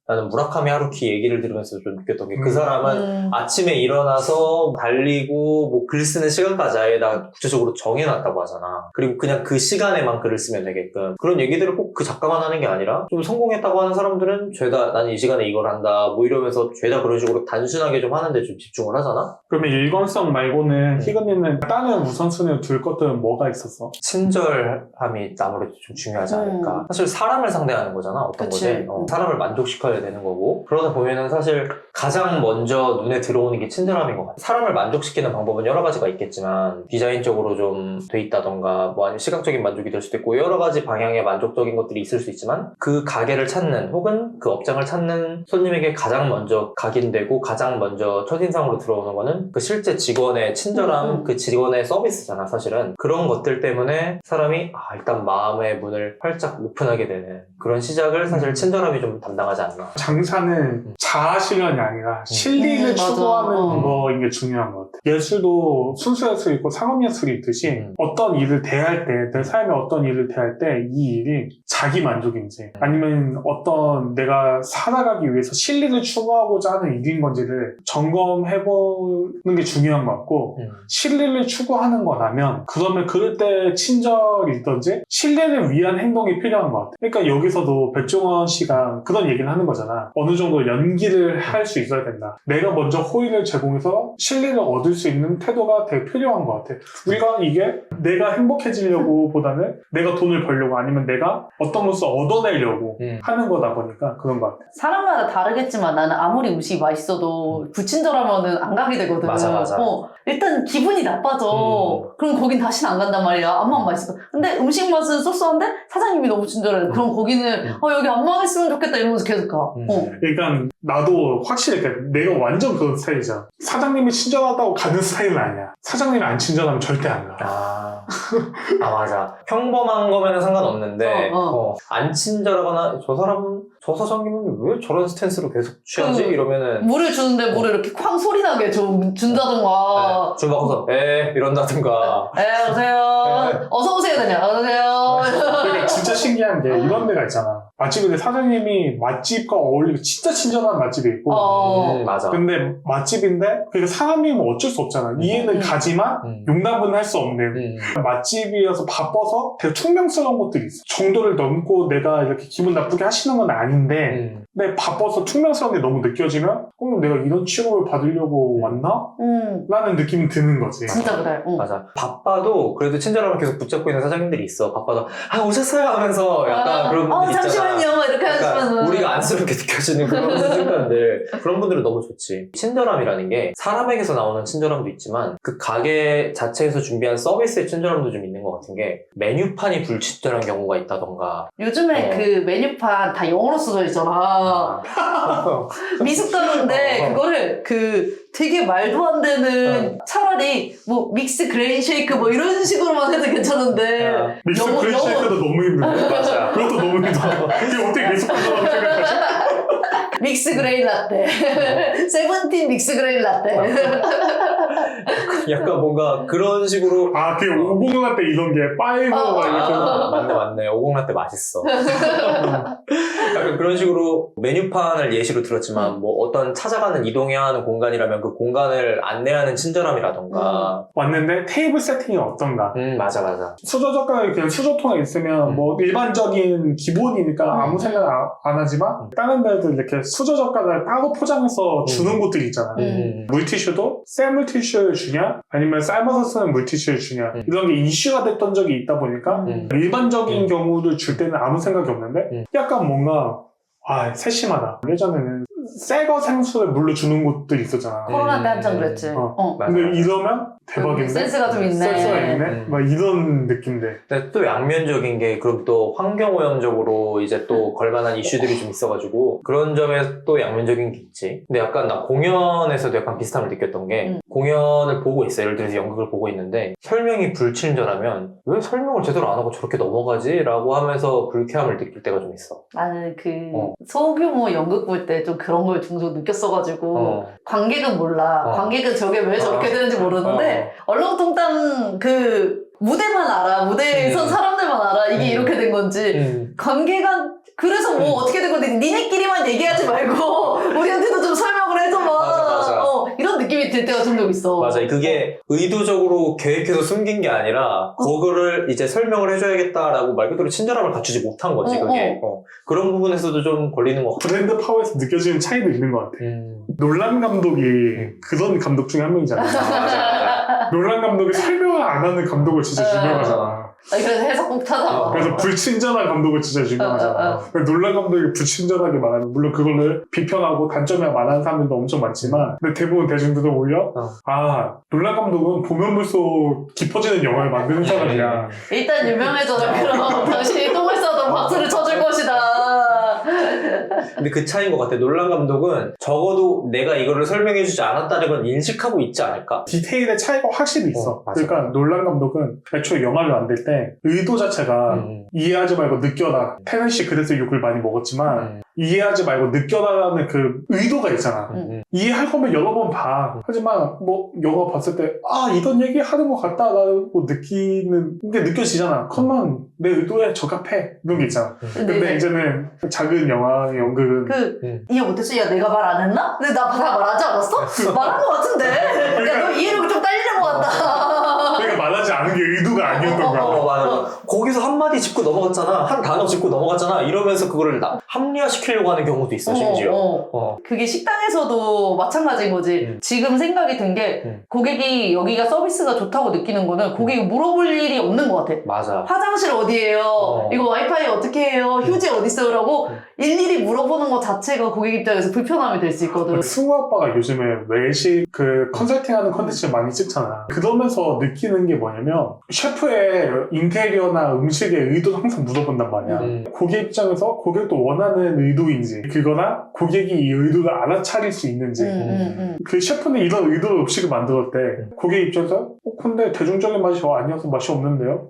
Speaker 3: 나는 무라카미 하루키 얘기를 들으면서 좀 느꼈던 게 그 사람은 아침에 일어나서 달리고 뭐 글 쓰는 시간까지 아예 다 구체적으로 정해놨다고 하잖아. 그리고 그냥 그 시간에만 글을 쓰면 되게끔 그런 얘기들을 꼭 그 작가만 하는 게 아니라 좀 성공했다고 하는 사람들은 죄다 나는 이 시간에 이걸 한다 뭐 이러면서 죄다 그런 식으로 단순하게 좀 하는데 좀 집중을 하잖아.
Speaker 1: 그러면 일관성 말고는 희근이는 다른 우선순위를 둘 것들은 뭐가 있었어?
Speaker 3: 친절함이 아무래도 좀 중요하지 않을까. 사실 사람을 상대하는 거잖아. 어떤 거지. 사람을 만족시켜야 되는 거고 그러다 보면은 사실 가장 먼저 눈에 들어오는 게 친절함인 것 같아. 사람을 만족시키는 방법은 여러 가지가 있겠지만 디자인적으로 좀 돼 있다던가 뭐 아니면 시각적인 만족이 될 수도 있고 여러 가지 방향의 만족적인 것들이 있을 수 있지만 그 가게를 찾는 혹은 그 업장을 찾는 손님에게 가장 먼저 각인되고 가장 먼저 첫인상으로 들어오는 거는 그 실제 직원의 친절함, 그 직원의 서비스잖아 사실은. 그런 것들 때문에 사람이 일단 마음의 문을 활짝 오픈하게 되는 그런 시작을 사실 친절함이 좀 담당하지 않나.
Speaker 1: 장사는 자아실현이 아니라 실리를 추구하는 거인 게 중요한 것 같아. 예술도 순수예술이 있고 상업예술이 있듯이 어떤 일을 대할 때, 내 삶에 어떤 일을 대할 때 이 일이 자기 만족인지 아니면 어떤 내가 살아가기 위해서 실리를 추구하고자 하는 일인 건지를 점검해보는 게 중요한 것 같고 실리를 추구하는 거라면 그러면 그럴 때 친절이 있던지 실리를 위한 행동이 필요한 것 같아. 그러니까 여기서도 백종원 씨가 그런 얘기를 하는 거잖아. 어느 정도 연기를 할 수 있어야 된다. 내가 먼저 호의를 제공해서 실리를 얻을 수 있는 태도가 되게 필요한 것 같아. 우리가 이게 내가 행복해지려고 보다는 내가 돈을 벌려고 아니면 내가 어떤 것을 얻어내려고 하는 거다 보니까 그런 것 같아.
Speaker 2: 사람마다 다르겠지만 나는 아무리 음식이 맛있어도 불친절하면은 안 가게 되거든.
Speaker 3: 맞아.
Speaker 2: 일단 기분이 나빠져. 그럼 거긴 다시는 안 간단 말이야. 암만 맛있어. 근데 음식 맛은 쏘쏘한데 사장님이 너무 친절해. 그럼 거기는 여기 안 망했으면 좋겠다 이러면서 계속 가.
Speaker 1: 그러니까 나도 확실히 내가 완전 그런 스타일이잖아. 사장님이 친절하다고 가는 스타일은 아니야. 사장님이 안 친절하면 절대 안 가.
Speaker 3: 맞아. 평범한 거면 상관없는데 안 친절하거나 저 사장님은 왜 저런 스탠스로 계속 취하지? 이러면은
Speaker 2: 물을 주는데 물을 이렇게 쾅 소리 나게 좀 준다던가
Speaker 3: 줄 바꿔서 이런다든가
Speaker 2: 오세요. 어서 오세요 그냥 어서오세요.
Speaker 1: 그러니까 진짜 신기한 게 이런 데가 있잖아. 맛집인데 사장님이 맛집과 어울리고 진짜 친절한 맛집이 있고
Speaker 3: 맞아.
Speaker 1: 근데 맛집인데 그러니까 사람이면 어쩔 수 없잖아. 이해는 가지만 용납은 할 수 없는 맛집이어서 바빠서 되게 퉁명스러운 것들이 있어. 정도를 넘고 내가 이렇게 기분 나쁘게 하시는 건 아닌데 근데 바빠서 퉁명스러운 게 너무 느껴지면 그럼 내가 이런 취급을 받으려고 왔나? 라는 느낌이 드는 거지.
Speaker 2: 진짜 그래.
Speaker 3: 맞아. 바빠도 그래도 친절함을 계속 붙잡고 있는 사장님들이 있어. 바빠도 오셨어요 하면서 약간 그런 분들 있잖아.
Speaker 2: 잠시만요 이렇게 하시면은
Speaker 3: 우리가 안쓰럽게 느껴지는 그런 순간들. 그런 분들은 너무 좋지. 친절함이라는 게 사람에게서 나오는 친절함도 있지만 그 가게 자체에서 준비한 서비스의 친절함도 좀 있는 것 같은 게 메뉴판이 불친절한 경우가 있다던가
Speaker 2: 요즘에 그 메뉴판 다 영어로 써져 있잖아. 미숫가루인데 그거를 되게 말도 안 되는 차라리 뭐 믹스 그레인 쉐이크 뭐 이런 식으로만 해도 괜찮은데
Speaker 1: 믹스 그레인 쉐이크도 너무 힘들어.
Speaker 3: 맞아.
Speaker 1: 그것도 너무 힘들어. 이게 어떻게 미숫가루라고 생각하지?
Speaker 2: 믹스 그레인 라떼. 세븐틴 믹스 그레인 라떼.
Speaker 3: 약간 뭔가 그런 식으로
Speaker 1: 아, 그 50라떼 이런 게 파이버가 이렇게.
Speaker 3: 맞네. 50라떼 맛있어. 약간 그런 식으로 메뉴판을 예시로 들었지만 뭐 어떤 찾아가는 이동해야 하는 공간이라면 그 공간을 안내하는 친절함이라던가
Speaker 1: 왔는데 테이블 세팅이 어떤가.
Speaker 3: 맞아 맞아.
Speaker 1: 수저 젓가락이 그냥 수저통에 있으면 뭐 일반적인 기본이니까 아무 생각 안 하지만 다른 데들 이렇게 수저 젓가락을 따로 포장해서 주는 곳들이 있잖아. 물티슈도 생 물티슈를 주냐 아니면 삶아서 쓰는 물티슈를 주냐 이런 게 이슈가 됐던 적이 있다 보니까 일반적인 경우를 줄 때는 아무 생각이 없는데 약간 뭔가 세심하다. 예전에는 새거 생수를 물로 주는 곳들이 있었잖아.
Speaker 2: 코로나 때 한참 그랬지.
Speaker 3: 맞아,
Speaker 1: 근데
Speaker 3: 맞아.
Speaker 1: 이러면 대박인데?
Speaker 2: 센스가 좀 있네.
Speaker 1: 센스가 있네? 막 이런 느낌인데.
Speaker 3: 근데 또 양면적인 게 그럼 또 환경오염적으로 이제 또 걸만한 이슈들이 좀 있어가지고 그런 점에서 또 양면적인 게 있지. 근데 약간 나 공연에서도 약간 비슷함을 느꼈던 게 공연을 보고 있어. 예를 들어서 연극을 보고 있는데 설명이 불친절하면 왜 설명을 제대로 안 하고 저렇게 넘어가지? 라고 하면서 불쾌함을 느낄 때가 좀 있어.
Speaker 2: 나는 소규모 연극 볼 때 좀 그런 걸 종종 느꼈어가지고 관객은 몰라. 관객은 저게 왜 저렇게 되는지 모르는데 얼렁뚱땅 그 무대만 알아. 무대에 선 사람들만 알아. 이게 이렇게 된 건지. 관객은 그래서 뭐 어떻게 된 건데 니네끼리만 얘기하지 말고 우리한테도 좀 설명을 해줘봐.
Speaker 3: 맞아.
Speaker 2: 이런 느낌이 들 때가 종종 있어.
Speaker 3: 맞아. 그게 의도적으로 계획해서 숨긴 게 아니라 그거를 이제 설명을 해줘야겠다라고 말 그대로 친절함을 갖추지 못한 거지. 그게 그런 부분에서도 좀 걸리는 것 같아.
Speaker 1: 브랜드 파워에서 느껴지는 차이도 있는 것 같아. 놀란 감독이 그런 감독 중에 한 명이잖아.
Speaker 3: 맞아.
Speaker 1: 놀란 감독이 설명을 안 하는 감독을 진짜 유명하잖아.
Speaker 2: 그래서 해석 꼭 찾아봐.
Speaker 1: 그래서 불친절한 감독을 진짜 유명하잖아. 놀란 감독이 불친절하게 말하는, 물론 그걸로 비평하고 단점이 말하는 사람들도 엄청 많지만, 근데 대부분 대중들은 오히려 놀란 감독은 보면 볼수록 깊어지는 영화를 만드는 사람이야.
Speaker 2: 일단 유명해져서 그럼 당신이 똥을 싸도 박수를 쳐줄 것이다.
Speaker 3: 근데 그 차이인 것 같아. 놀란 감독은 적어도 내가 이거를 설명해주지 않았다는 건 인식하고 있지 않을까?
Speaker 1: 디테일의 차이가 확실히 있어.
Speaker 3: 맞아.
Speaker 1: 그러니까 놀란 감독은 애초에 영화를 만들 때 의도 자체가 이해하지 말고 느껴라. 테넷이 그래서 욕을 많이 먹었지만 이해하지 말고 느껴라라는 그 의도가 있잖아. 이해할 거면 여러 번 봐. 하지만 뭐 영화 봤을 때 이런 얘기 하는 것 같다라고 느끼는 게 느껴지잖아. 컷만 내 의도에 적합해. 이런 게 있잖아. 근데 이제는 작은 영화, 연극은
Speaker 2: 이해 못했어? 야 내가 말 안 했나? 근데 나 다 말하지 않았어? 말한 것 같은데? 야 너 이해력이 좀 딸리는 것 같다.
Speaker 1: 내가 말하지 않은 게 의도가 아니었던 거야.
Speaker 3: 맞아. 거기서 한마디 짚고 넘어갔잖아. 한 단어 짚고 넘어갔잖아. 이러면서 그거를 합리화시키려고 하는 경우도 있어, 심지어.
Speaker 2: 그게 식당에서도 마찬가지인 거지. 지금 생각이 든 게 고객이 여기가 서비스가 좋다고 느끼는 거는 고객이 물어볼 일이 없는 것 같아.
Speaker 3: 맞아.
Speaker 2: 화장실 어디예요? 이거 와이파이 어떻게 해요? 휴지 어디 있어요? 라고 일일이 물어보는 것 자체가 고객 입장에서 불편함이 될 수 있거든.
Speaker 1: 승우 아빠가 요즘에 외식 컨설팅하는 컨텐츠를 많이 찍잖아. 그러면서 느끼는 게 뭐냐면 셰프의 인테리어나 음식의 의도를 항상 물어본단 말이야. 고객 입장에서 고객도 원하는 의도인지 그거나 고객이 이 의도를 알아차릴 수 있는지 그 셰프는 이런 의도로 음식을 만들었대. 고객 입장에서 근데 대중적인 맛이 아니어서 맛이 없는데요?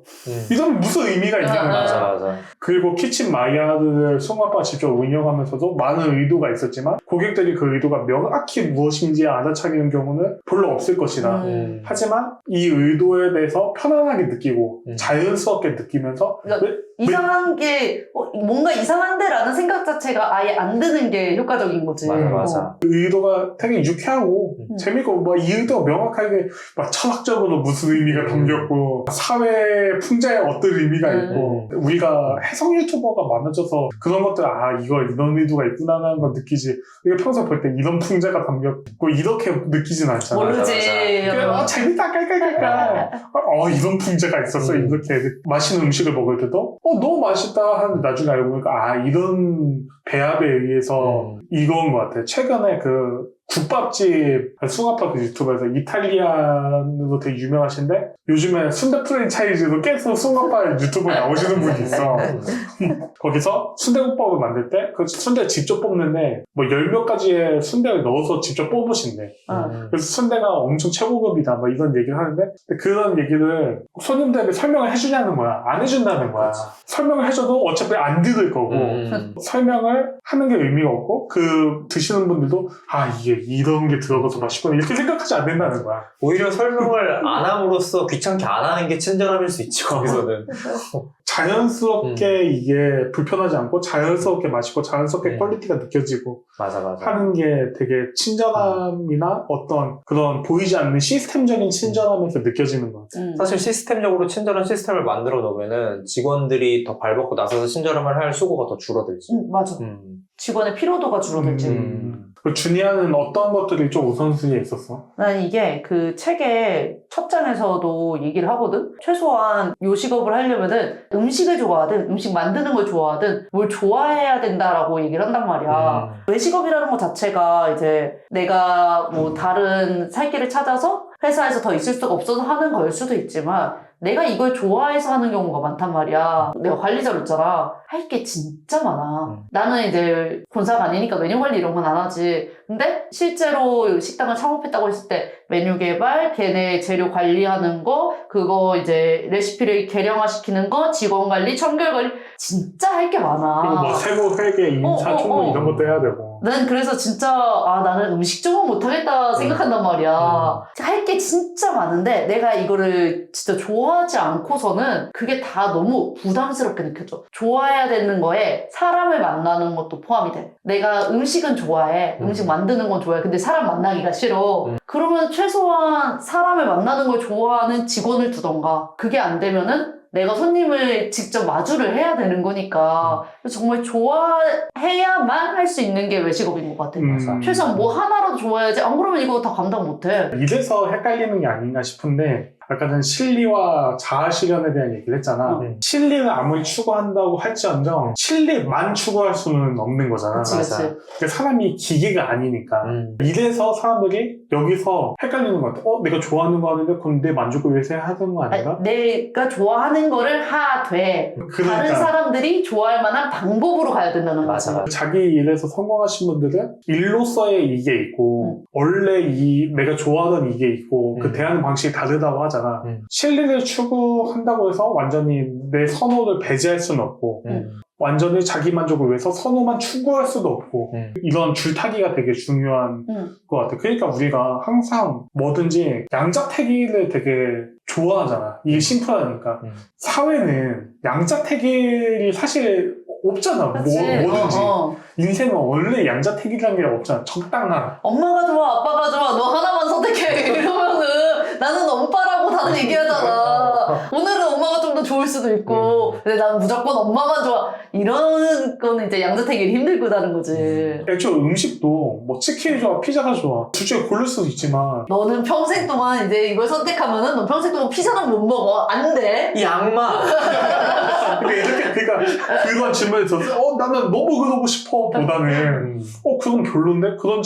Speaker 1: 이런 무슨 의미가 있는 거야.
Speaker 3: 맞아.
Speaker 1: 그리고 키친 마이야드를 승우 아빠가 직접 운영하면서도 많은 의도가 있었지만 고객들이 그 의도가 명확히 무엇인지 알아차리는 경우는 별로 없을 것이다. 하지만 이 의도에 대해서 편안하게 느끼고 자연스럽게 느끼면서
Speaker 2: 그러니까 이상한 게 뭔가 이상한데 라는 생각 자체가 아예 안 드는 게 효과적인 거지.
Speaker 3: 맞아.
Speaker 1: 의도가 되게 유쾌하고 재밌고 막 이 의도가 명확하게 막 철학적으로 무슨 의미가 담겼고 사회 풍자에 어떤 의미가 있고 우리가 해석 유튜버가 많아져서 그런 것들 이거 이런 의도가 있구나라는 걸 느끼지. 우리가 평소 볼 때 이런 풍자가 담겼고 이렇게 느끼진 않잖아.
Speaker 2: 모르지.
Speaker 1: 재밌다 깔깔깔깔. 이런 풍자가 있었어. 이렇게 맛있는 음식을 먹을 때도 너무 맛있다 하는데 나중에 알고 보니까 이런 배합에 의해서 이거인 것 같아. 최근에 국밥집 숭아빠 그 유튜버에서 이탈리안으로 되게 유명하신데 요즘에 순대 프랜차이즈로 계속 숭아빠 유튜브에 나오시는 분이 있어. 거기서 순대국밥을 만들 때 그 순대 직접 뽑는데 뭐 10몇 가지의 순대를 넣어서 직접 뽑으신대. 그래서 순대가 엄청 최고급이다 뭐 이런 얘기를 하는데 그런 얘기를 손님들에게 설명을 해주냐는 거야. 안 해준다는 거야. 설명을 해줘도 어차피 안 들을 거고 설명을 하는 게 의미가 없고 그 드시는 분들도 아 이게 이런 게 들어가서 맛있구나 이렇게 생각하지 않는다는 거야.
Speaker 3: 오히려 설명을 안 함으로써 귀찮게 안 하는 게 친절함일 수 있지, 거기서는.
Speaker 1: 자연스럽게 이게 불편하지 않고 자연스럽게 맛있고 자연스럽게 퀄리티가 느껴지고
Speaker 3: 맞아.
Speaker 1: 하는 게 되게 친절함이나 어떤 그런 보이지 않는 시스템적인 친절함에서 느껴지는 것 같아요.
Speaker 3: 사실 시스템적으로 친절한 시스템을 만들어 놓으면은 직원들이 더 발벗고 나서서 친절함을 할 수고가 더 줄어들지.
Speaker 2: 맞아. 직원의 피로도가 줄어들지.
Speaker 1: 그 주니아는 어떤 것들이 좀 우선순위에 있었어?
Speaker 2: 난 이게 그 책의 첫 장에서도 얘기를 하거든? 최소한 요식업을 하려면은 음식을 좋아하든 음식 만드는 걸 좋아하든 뭘 좋아해야 된다라고 얘기를 한단 말이야. 외식업이라는 것 자체가 이제 내가 뭐 다른 살 길을 찾아서 회사에서 더 있을 수가 없어서 하는 걸 수도 있지만 내가 이걸 좋아해서 하는 경우가 많단 말이야. 내가 관리자로 있잖아. 할 게 진짜 많아. 나는 이제 본사가 아니니까 메뉴 관리 이런 건 안 하지. 근데 실제로 식당을 창업했다고 했을 때 메뉴 개발, 걔네 재료 관리하는 거, 그거 이제 레시피를 개량화시키는 거, 직원 관리, 청결 관리 진짜 할 게 많아.
Speaker 1: 그리고 뭐 세무, 회계, 인사, 총무 이런 것도 해야 되고.
Speaker 2: 난 그래서 진짜 나는 음식 쪽은 못하겠다 생각한단 말이야. 할 게 진짜 많은데 내가 이거를 진짜 좋아하지 않고서는 그게 다 너무 부담스럽게 느껴져. 좋아해야 되는 거에 사람을 만나는 것도 포함이 돼. 내가 음식은 좋아해. 음식 만드는 건 좋아해. 근데 사람 만나기가 싫어. 그러면 최소한 사람을 만나는 걸 좋아하는 직원을 두던가. 그게 안 되면은 내가 손님을 직접 마주를 해야 되는 거니까 정말 좋아해야만 할 수 있는 게 외식업인 것 같아. 최소한 뭐 하나라도 좋아해야지. 안 그러면 이거 다 감당 못해.
Speaker 1: 이래서 헷갈리는 게 아닌가 싶은데 아까 전 실리와 자아 실현에 대한 얘기를 했잖아. 실리를 아무리 추구한다고 할지언정 실리만 추구할 수는 없는 거잖아.
Speaker 2: 그치.
Speaker 1: 그러니까 사람이 기계가 아니니까. 이래서 사람들이 여기서 헷갈리는 것 같아. 내가 좋아하는 거 하는데 그럼 내 만족을 위해서 해야 되는 거 아닌가?
Speaker 2: 내가 좋아하는 거를 하되
Speaker 1: 그러니까.
Speaker 2: 다른 사람들이 좋아할 만한 방법으로 가야 된다는 거지.
Speaker 3: 맞아.
Speaker 1: 자기 일에서 성공하신 분들은 일로서의 이게 있고 원래 내가 좋아하던 이게 있고 그 대하는 방식이 다르다고 하잖아. 실리를 추구한다고 해서 완전히 내 선호를 배제할 수는 없고 완전히 자기 만족을 위해서 선호만 추구할 수도 없고 이런 줄타기가 되게 중요한 것 같아. 그러니까 우리가 항상 뭐든지 양자택일을 되게 좋아하잖아. 이게 심플하니까. 사회는 양자택일이 사실 없잖아. 뭐든지. 인생은 원래 양자택일이라는 게 없잖아. 적당한.
Speaker 2: 엄마가 좋아, 아빠가 좋아, 너 하나만 선택해. 이러면은 나는 엄빠라고 다들 얘기하잖아. 오늘은 엄마가 좀 더 좋을 수도 있고 근데 나는 무조건 엄마만 좋아. 이런 거는 이제 양자택일이 힘들다는 거지.
Speaker 1: 애초에 음식도 뭐 치킨이 좋아, 피자가 좋아. 둘 중에 고를 수도 있지만
Speaker 2: 너는 평생 동안 이제 이걸 선택하면은 너 평생 동안 피자는 못 먹어. 안 돼.
Speaker 3: 이 악마!
Speaker 1: 그러니까 그런 질문에 들어서 나는 너무 그러고 싶어 보다는 그건 별론데? 그런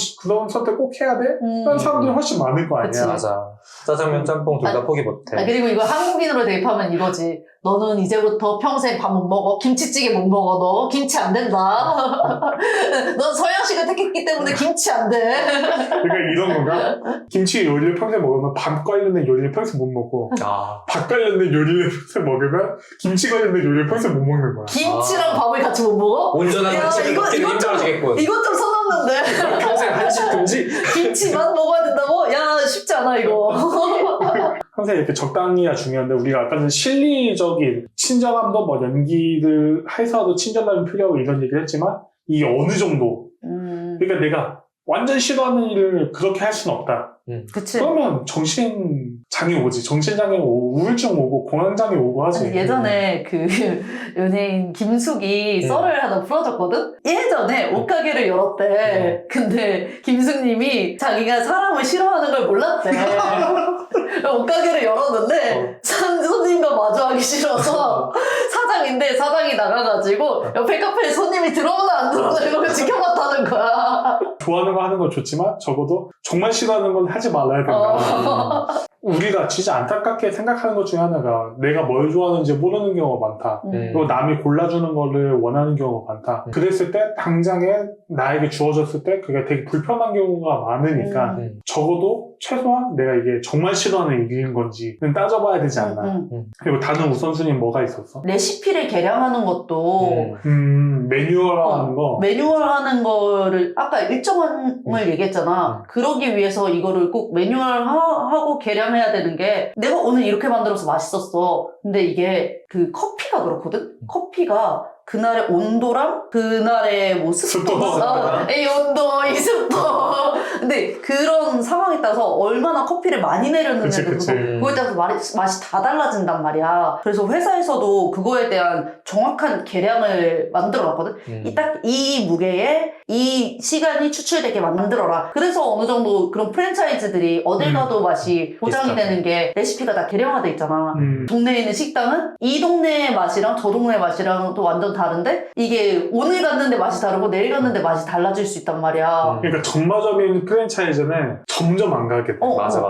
Speaker 1: 선택 꼭 해야 돼? 라는 사람들이 훨씬 많을 거 아니야.
Speaker 2: 그치.
Speaker 3: 맞아. 짜장면, 짬뽕 둘 다 포기 못해.
Speaker 2: 그리고 이거 한국인으로 대입하면 이거지. 너는 이제부터 평생 밥 못 먹어. 김치찌개 못 먹어. 너 김치 안 된다. 넌 서양식을 택했기 때문에 김치 안 돼.
Speaker 1: 그러니까 이런 건가? 김치 요리를 평생 먹으면 밥 관련된 요리를 평생 못 먹고 밥 관련된 요리를 평생 먹으면 김치 관련된 요리를 평생 못 먹는 거야.
Speaker 2: 김치랑 밥을 같이 못 먹어?
Speaker 3: 온전한 한식을 먹기는 힘들어지겠군.
Speaker 2: 이건 좀 선 넘는데.
Speaker 3: 평생 한식 금지?
Speaker 2: 김치만 먹어야 된다고? 야, 쉽지 않아 이거.
Speaker 1: 항상 이렇게 적당히가 중요한데 우리가 아까 전 실리적인 친절함도 뭐 연기를 해서도 친절함이 필요하고 이런 얘기를 했지만 이게 어느 정도 그러니까 내가 완전 싫어하는 일을 그렇게 할 수는 없다.
Speaker 2: 그치.
Speaker 1: 그러면 정신장애 오지. 정신장애 오고 우울증 오고 공황장애 오고 하지.
Speaker 2: 예전에 그 연예인 김숙이 썰을 하나 풀어줬거든? 예전에 옷가게를 열었대. 근데 김숙님이 자기가 사람을 싫어하는 걸 몰랐대. 옷가게를 열었는데 손님과 마주하기 싫어서 사장인데 사장이 나가가지고 옆에 카페에 손님이 들어오나 안 들어오나 이런 걸 지켜봤다는 거야.
Speaker 1: 좋아하는 거 하는 건 좋지만 적어도 정말 싫어하는 건 하지 말아야 된다. 우리가 진짜 안타깝게 생각하는 것 중에 하나가 내가 뭘 좋아하는지 모르는 경우가 많다. 그리고 남이 골라주는 거를 원하는 경우가 많다. 그랬을 때 당장에 나에게 주어졌을 때 그게 되게 불편한 경우가 많으니까 적어도 최소한 내가 이게 정말 싫어하는 일인 건지는 따져봐야 되지 않나. 그리고 다른 우선순위는 뭐가 있었어?
Speaker 2: 레시피를 개량하는 것도
Speaker 1: 매뉴얼화하는 거.
Speaker 2: 매뉴얼하는 거를 아까 일정을 얘기했잖아. 그러기 위해서 이거를 꼭 매뉴얼하고 개량해야 되는 게 내가 오늘 이렇게 만들어서 맛있었어. 근데 이게 그 커피가 그렇거든? 커피가 그날의 온도랑 그날의 뭐 습도, 이 온도, 이 습도. 근데 그런 상황에 따라서 얼마나 커피를 많이 내렸느냐도 그거에 따라서 맛이 다 달라진단 말이야. 그래서 회사에서도 그거에 대한 정확한 계량을 만들어놨거든. 딱 이 무게에 이 시간이 추출되게 만들어라. 그래서 어느 정도 그런 프랜차이즈들이 어딜 가도 맛이 보장이 되는 게 레시피가 다 계량화돼 있잖아. 동네에 있는 식당은 이 동네의 맛이랑 저 동네의 맛이랑 또 완전 다른데 이게 오늘 갔는데 맛이 다르고 내일 갔는데 맛이 달라질 수 있단 말이야.
Speaker 1: 그러니까 정마적인 프랜차이즈는 점점 안 가게 돼.
Speaker 3: 맞아.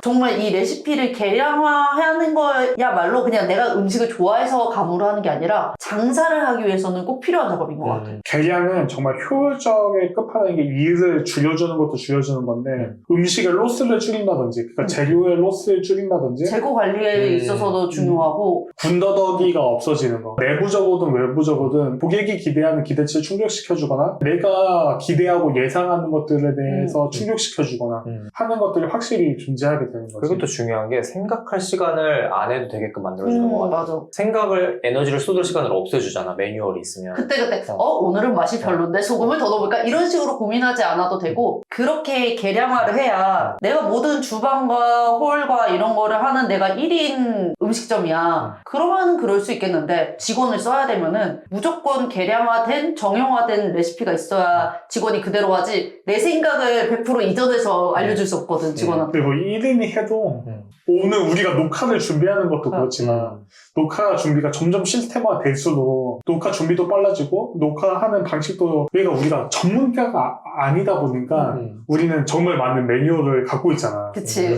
Speaker 2: 정말 이 레시피를 계량화하는 거야말로 그냥 내가 음식을 좋아해서 가무를 하는 게 아니라 장사를 하기 위해서는 꼭 필요한 작업인 것 같아.
Speaker 1: 계량은 정말 효율적의 끝판왕인 게 일을 줄여주는 것도 줄여주는 건데 음식의 로스를 줄인다든지 그러니까 재료의 로스를 줄인다든지
Speaker 2: 재고 관리에 있어서도 중요하고
Speaker 1: 군더더기가 없어지는 거. 내부적으로든 외부적으로든 고객이 기대하는 기대치를 충족시켜주거나 내가 기대하고 예상하는 것들에 대해서 충족시켜주거나 하는 것들이 확실히 존재하게 되는 거지.
Speaker 3: 그리고 또 중요한 게 생각할 시간을 안 해도 되게끔 만들어주는 것 같아.
Speaker 2: 맞아.
Speaker 3: 생각을 에너지를 쏟을 시간을 없애주잖아. 매뉴얼이 있으면.
Speaker 2: 그때 오늘은 맛이 별론데 소금을 더 넣어볼까? 이런 식으로 고민하지 않아도 되고 그렇게 계량화를 해야 내가 모든 주방과 홀과 이런 거를 하는 내가 1인 음식점이야. 그러면은 그럴 수 있겠는데 직원을 써야 되면은 무조건 계량화된 정형화된 레시피가 있어야 직원이 그대로 하지 내 생각을 100% 이전해서 알려줄 수 없거든 직원한테.
Speaker 1: 그리고 1인이 해도 오늘 우리가 녹화를 준비하는 것도 그렇지만 녹화 준비가 점점 시스템화 될수록 녹화 준비도 빨라지고 녹화하는 방식도 우리가 전문가가 아니다 보니까 우리는 정말 많은 매뉴얼을 갖고 있잖아.
Speaker 2: 그치.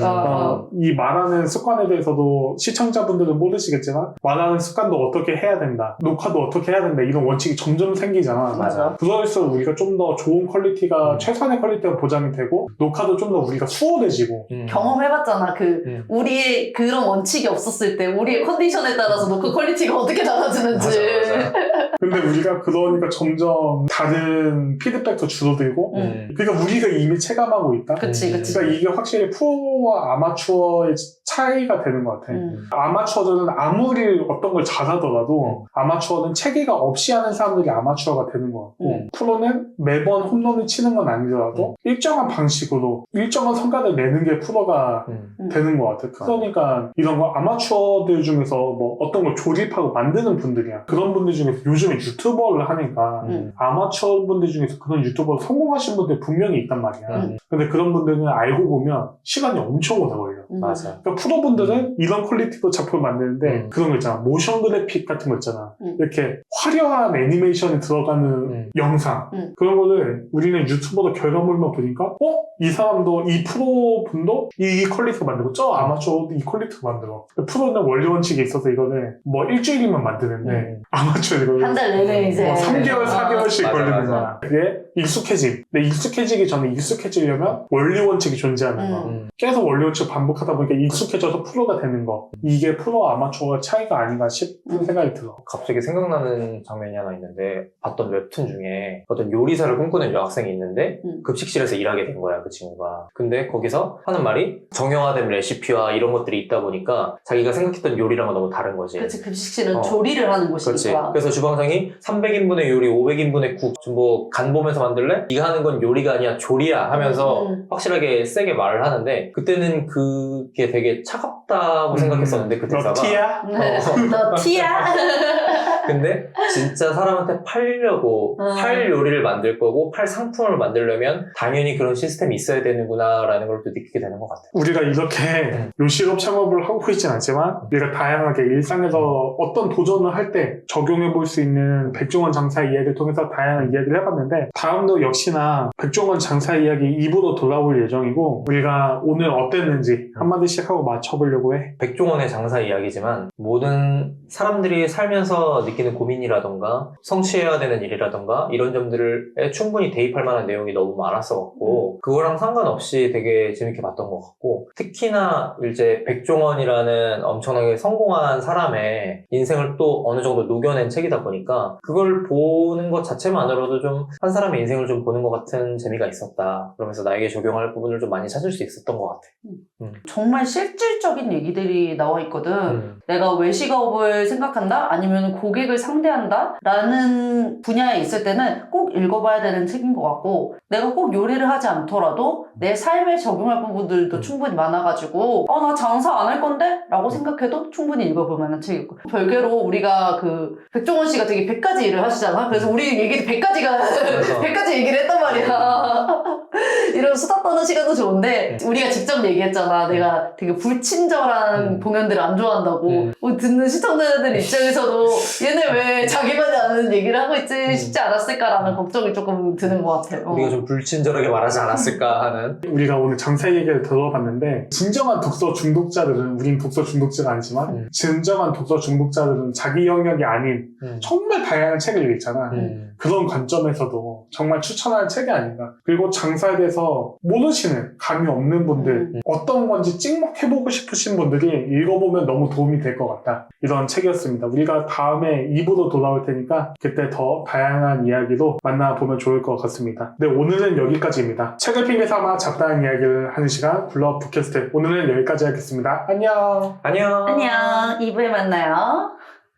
Speaker 1: 이 말하는 습관에 대해서도 시청자분들은 모르시겠지만 말하는 습관도 어떻게 해야 된다. 녹화도 어떻게 해야 된다. 이런 원칙이 점점 생기잖아.
Speaker 2: 맞아.
Speaker 1: 그럴수록 우리가 좀 더 좋은 퀄리티가 최선의 퀄리티가 보장이 되고 녹화도 좀 더 우리가 수월해지고
Speaker 2: 경험해봤잖아. 우리의 그런 원칙이 없었을 때 우리의 컨디션에 따라서 녹화 퀄리티가 어떻게 달라지는지.
Speaker 3: 맞아.
Speaker 1: 근데 우리가 그러니까 점점 다른 피드백도 줄어들고 그러니까 우리가 이미 체감하고 있다.
Speaker 2: 그치.
Speaker 1: 그러니까 이게 확실히 프로와 아마추어의 차이가 되는 것 같아. 아마추어들은 아무리 어떤 걸 잘하더라도 아마추어는 체계가 없이 하는 사람들이 아마추어가 되는 것 같고 프로는 매번 홈런을 치는 건 아니더라도 일정한 방식으로 일정한 성과를 내는 게 프로가 되는 것 같아. 그러니까 이런 거 아마추어들 중에서 뭐 어떤 걸 조립하고 만드는 분들이야. 그런 분들 중에서 요즘에 유튜버를 하니까 아마추어 분들 중에서 그런 유튜버로 성공하신 분들 분명히 있단 말이야. 근데 그런 분들은 알고 보면 시간이 엄청 오래 걸려.
Speaker 3: 맞아.
Speaker 1: 그러니까 프로분들은 이런 퀄리티로 작품을 만드는데 그런 거 있잖아. 모션 그래픽 같은 거 있잖아. 이렇게 화려한 애니메이션이 들어가는 영상 그런 거를 우리는 유튜버로 결과물만 보니까 이 사람도 이 프로분도 이 퀄리티로 만들고 저 아마추어도 이 퀄리티로 만들어. 프로는 원리 원칙이 있어서 이거는 뭐 일주일이면 만드는데 아마추어는 이거는
Speaker 2: 한 달 내내 이제
Speaker 1: 3개월, 4개월씩
Speaker 3: 맞아,
Speaker 1: 걸리는
Speaker 3: 맞아.
Speaker 1: 거야. 그게 익숙해짐. 근데 익숙해지기 전에 익숙해지려면 원리 원칙이 존재하는 거. 계속 원리 원칙 반복하다 보니까 익숙해져서 프로가 되는 거. 이게 프로와 아마추어의 차이가 아닌가 싶은 생각이 들어.
Speaker 3: 갑자기 생각나는 장면이 하나 있는데 봤던 웹툰 중에 어떤 요리사를 꿈꾸는 여학생이 있는데 급식실에서 일하게 된 거야 그 친구가. 근데 거기서 하는 말이 정형화된 레시피와 이런 것들이 있다 보니까 자기가 생각했던 요리랑은 너무 다른 거지.
Speaker 2: 그치. 급식실은 조리를 하는 곳이니까.
Speaker 3: 그렇지. 그래서 주방장이 300인분의 요리, 500인분의 국, 뭐 간 보면서 하면서 만들래? 네가 하는 건 요리가 아니야 조리야 하면서 확실하게 세게 말을 하는데 그때는 그게 되게 차갑다고 생각했었는데 그
Speaker 1: 너
Speaker 3: 대사가
Speaker 1: 티야?
Speaker 2: 네. 너 티야?
Speaker 3: 근데 진짜 사람한테 팔려고 팔 요리를 만들 거고 팔 상품을 만들려면 당연히 그런 시스템이 있어야 되는구나라는 걸 또 느끼게 되는 것 같아요.
Speaker 1: 우리가 이렇게 요식업 창업을 하고 있진 않지만 우리가 다양하게 일상에서 어떤 도전을 할 때 적용해 볼 수 있는 백종원 장사 이야기를 통해서 다양한 이야기를 해봤는데 다음도 역시나 백종원 장사 이야기 2부로 돌아올 예정이고 우리가 오늘 어땠는지 한마디씩 하고 맞춰보려고 해.
Speaker 3: 백종원의 장사 이야기지만 모든 사람들이 살면서 느끼는 고민이라던가 성취해야 되는 일이라던가 이런 점들에 충분히 대입할 만한 내용이 너무 많았어갖고 그거랑 상관없이 되게 재밌게 봤던 것 같고 특히나 이제 백종원이라는 엄청나게 성공한 사람의 인생을 또 어느 정도 녹여낸 책이다 보니까 그걸 보는 것 자체만으로도 좀 한 사람의 인생을 좀 보는 것 같은 재미가 있었다. 그러면서 나에게 적용할 부분을 좀 많이 찾을 수 있었던 것 같아.
Speaker 2: 정말 실질적인 얘기들이 나와 있거든. 내가 외식업을 생각한다? 아니면 고객을 상대한다? 라는 분야에 있을 때는 꼭 읽어봐야 되는 책인 것 같고 내가 꼭 요리를 하지 않더라도 내 삶에 적용할 부분들도 충분히 많아가지고 나 장사 안 할 건데? 라고 생각해도 충분히 읽어볼 만한 책이고 별개로 우리가 그 백종원 씨가 되게 100가지 일을 하시잖아. 그래서 우리 얘기도 100가지 얘기를 했단 말이야. 이런 수다 떠는 시간도 좋은데 우리가 직접 얘기했잖아. 내가 되게 불친절한 공연들을 안 좋아한다고. 듣는 시청자들 입장에서도 얘네 왜 자기만이 아는 얘기를 하고 있지 싶지 않았을까라는 걱정이 조금 드는 것 같아요.
Speaker 3: 우리가 좀 불친절하게 말하지 않았을까 하는.
Speaker 1: 우리가 오늘 장사 얘기를 들어봤는데 진정한 독서 중독자들은 우린 독서 중독자가 아니지만 진정한 독서 중독자들은 자기 영역이 아닌 정말 다양한 책을 읽잖아. 그런 관점에서도 정말 추천할 책이 아닌가. 그리고 장사에 대해서 모르시는 감이 없는 분들 어떤 건지 찍먹해보고 싶으신 분들이 읽어보면 너무 도움이 될 것 같다. 이런 책이었습니다. 우리가 다음에 2부로 돌아올 테니까 그때 더 다양한 이야기로 만나보면 좋을 것 같습니다. 네, 오늘은 여기까지입니다. 책을 핑계 삼아 잡다한 이야기를 하는 시간 굴러 붓캐스트 오늘은 여기까지 하겠습니다. 안녕.
Speaker 3: 안녕.
Speaker 2: 안녕. 2부에 만나요.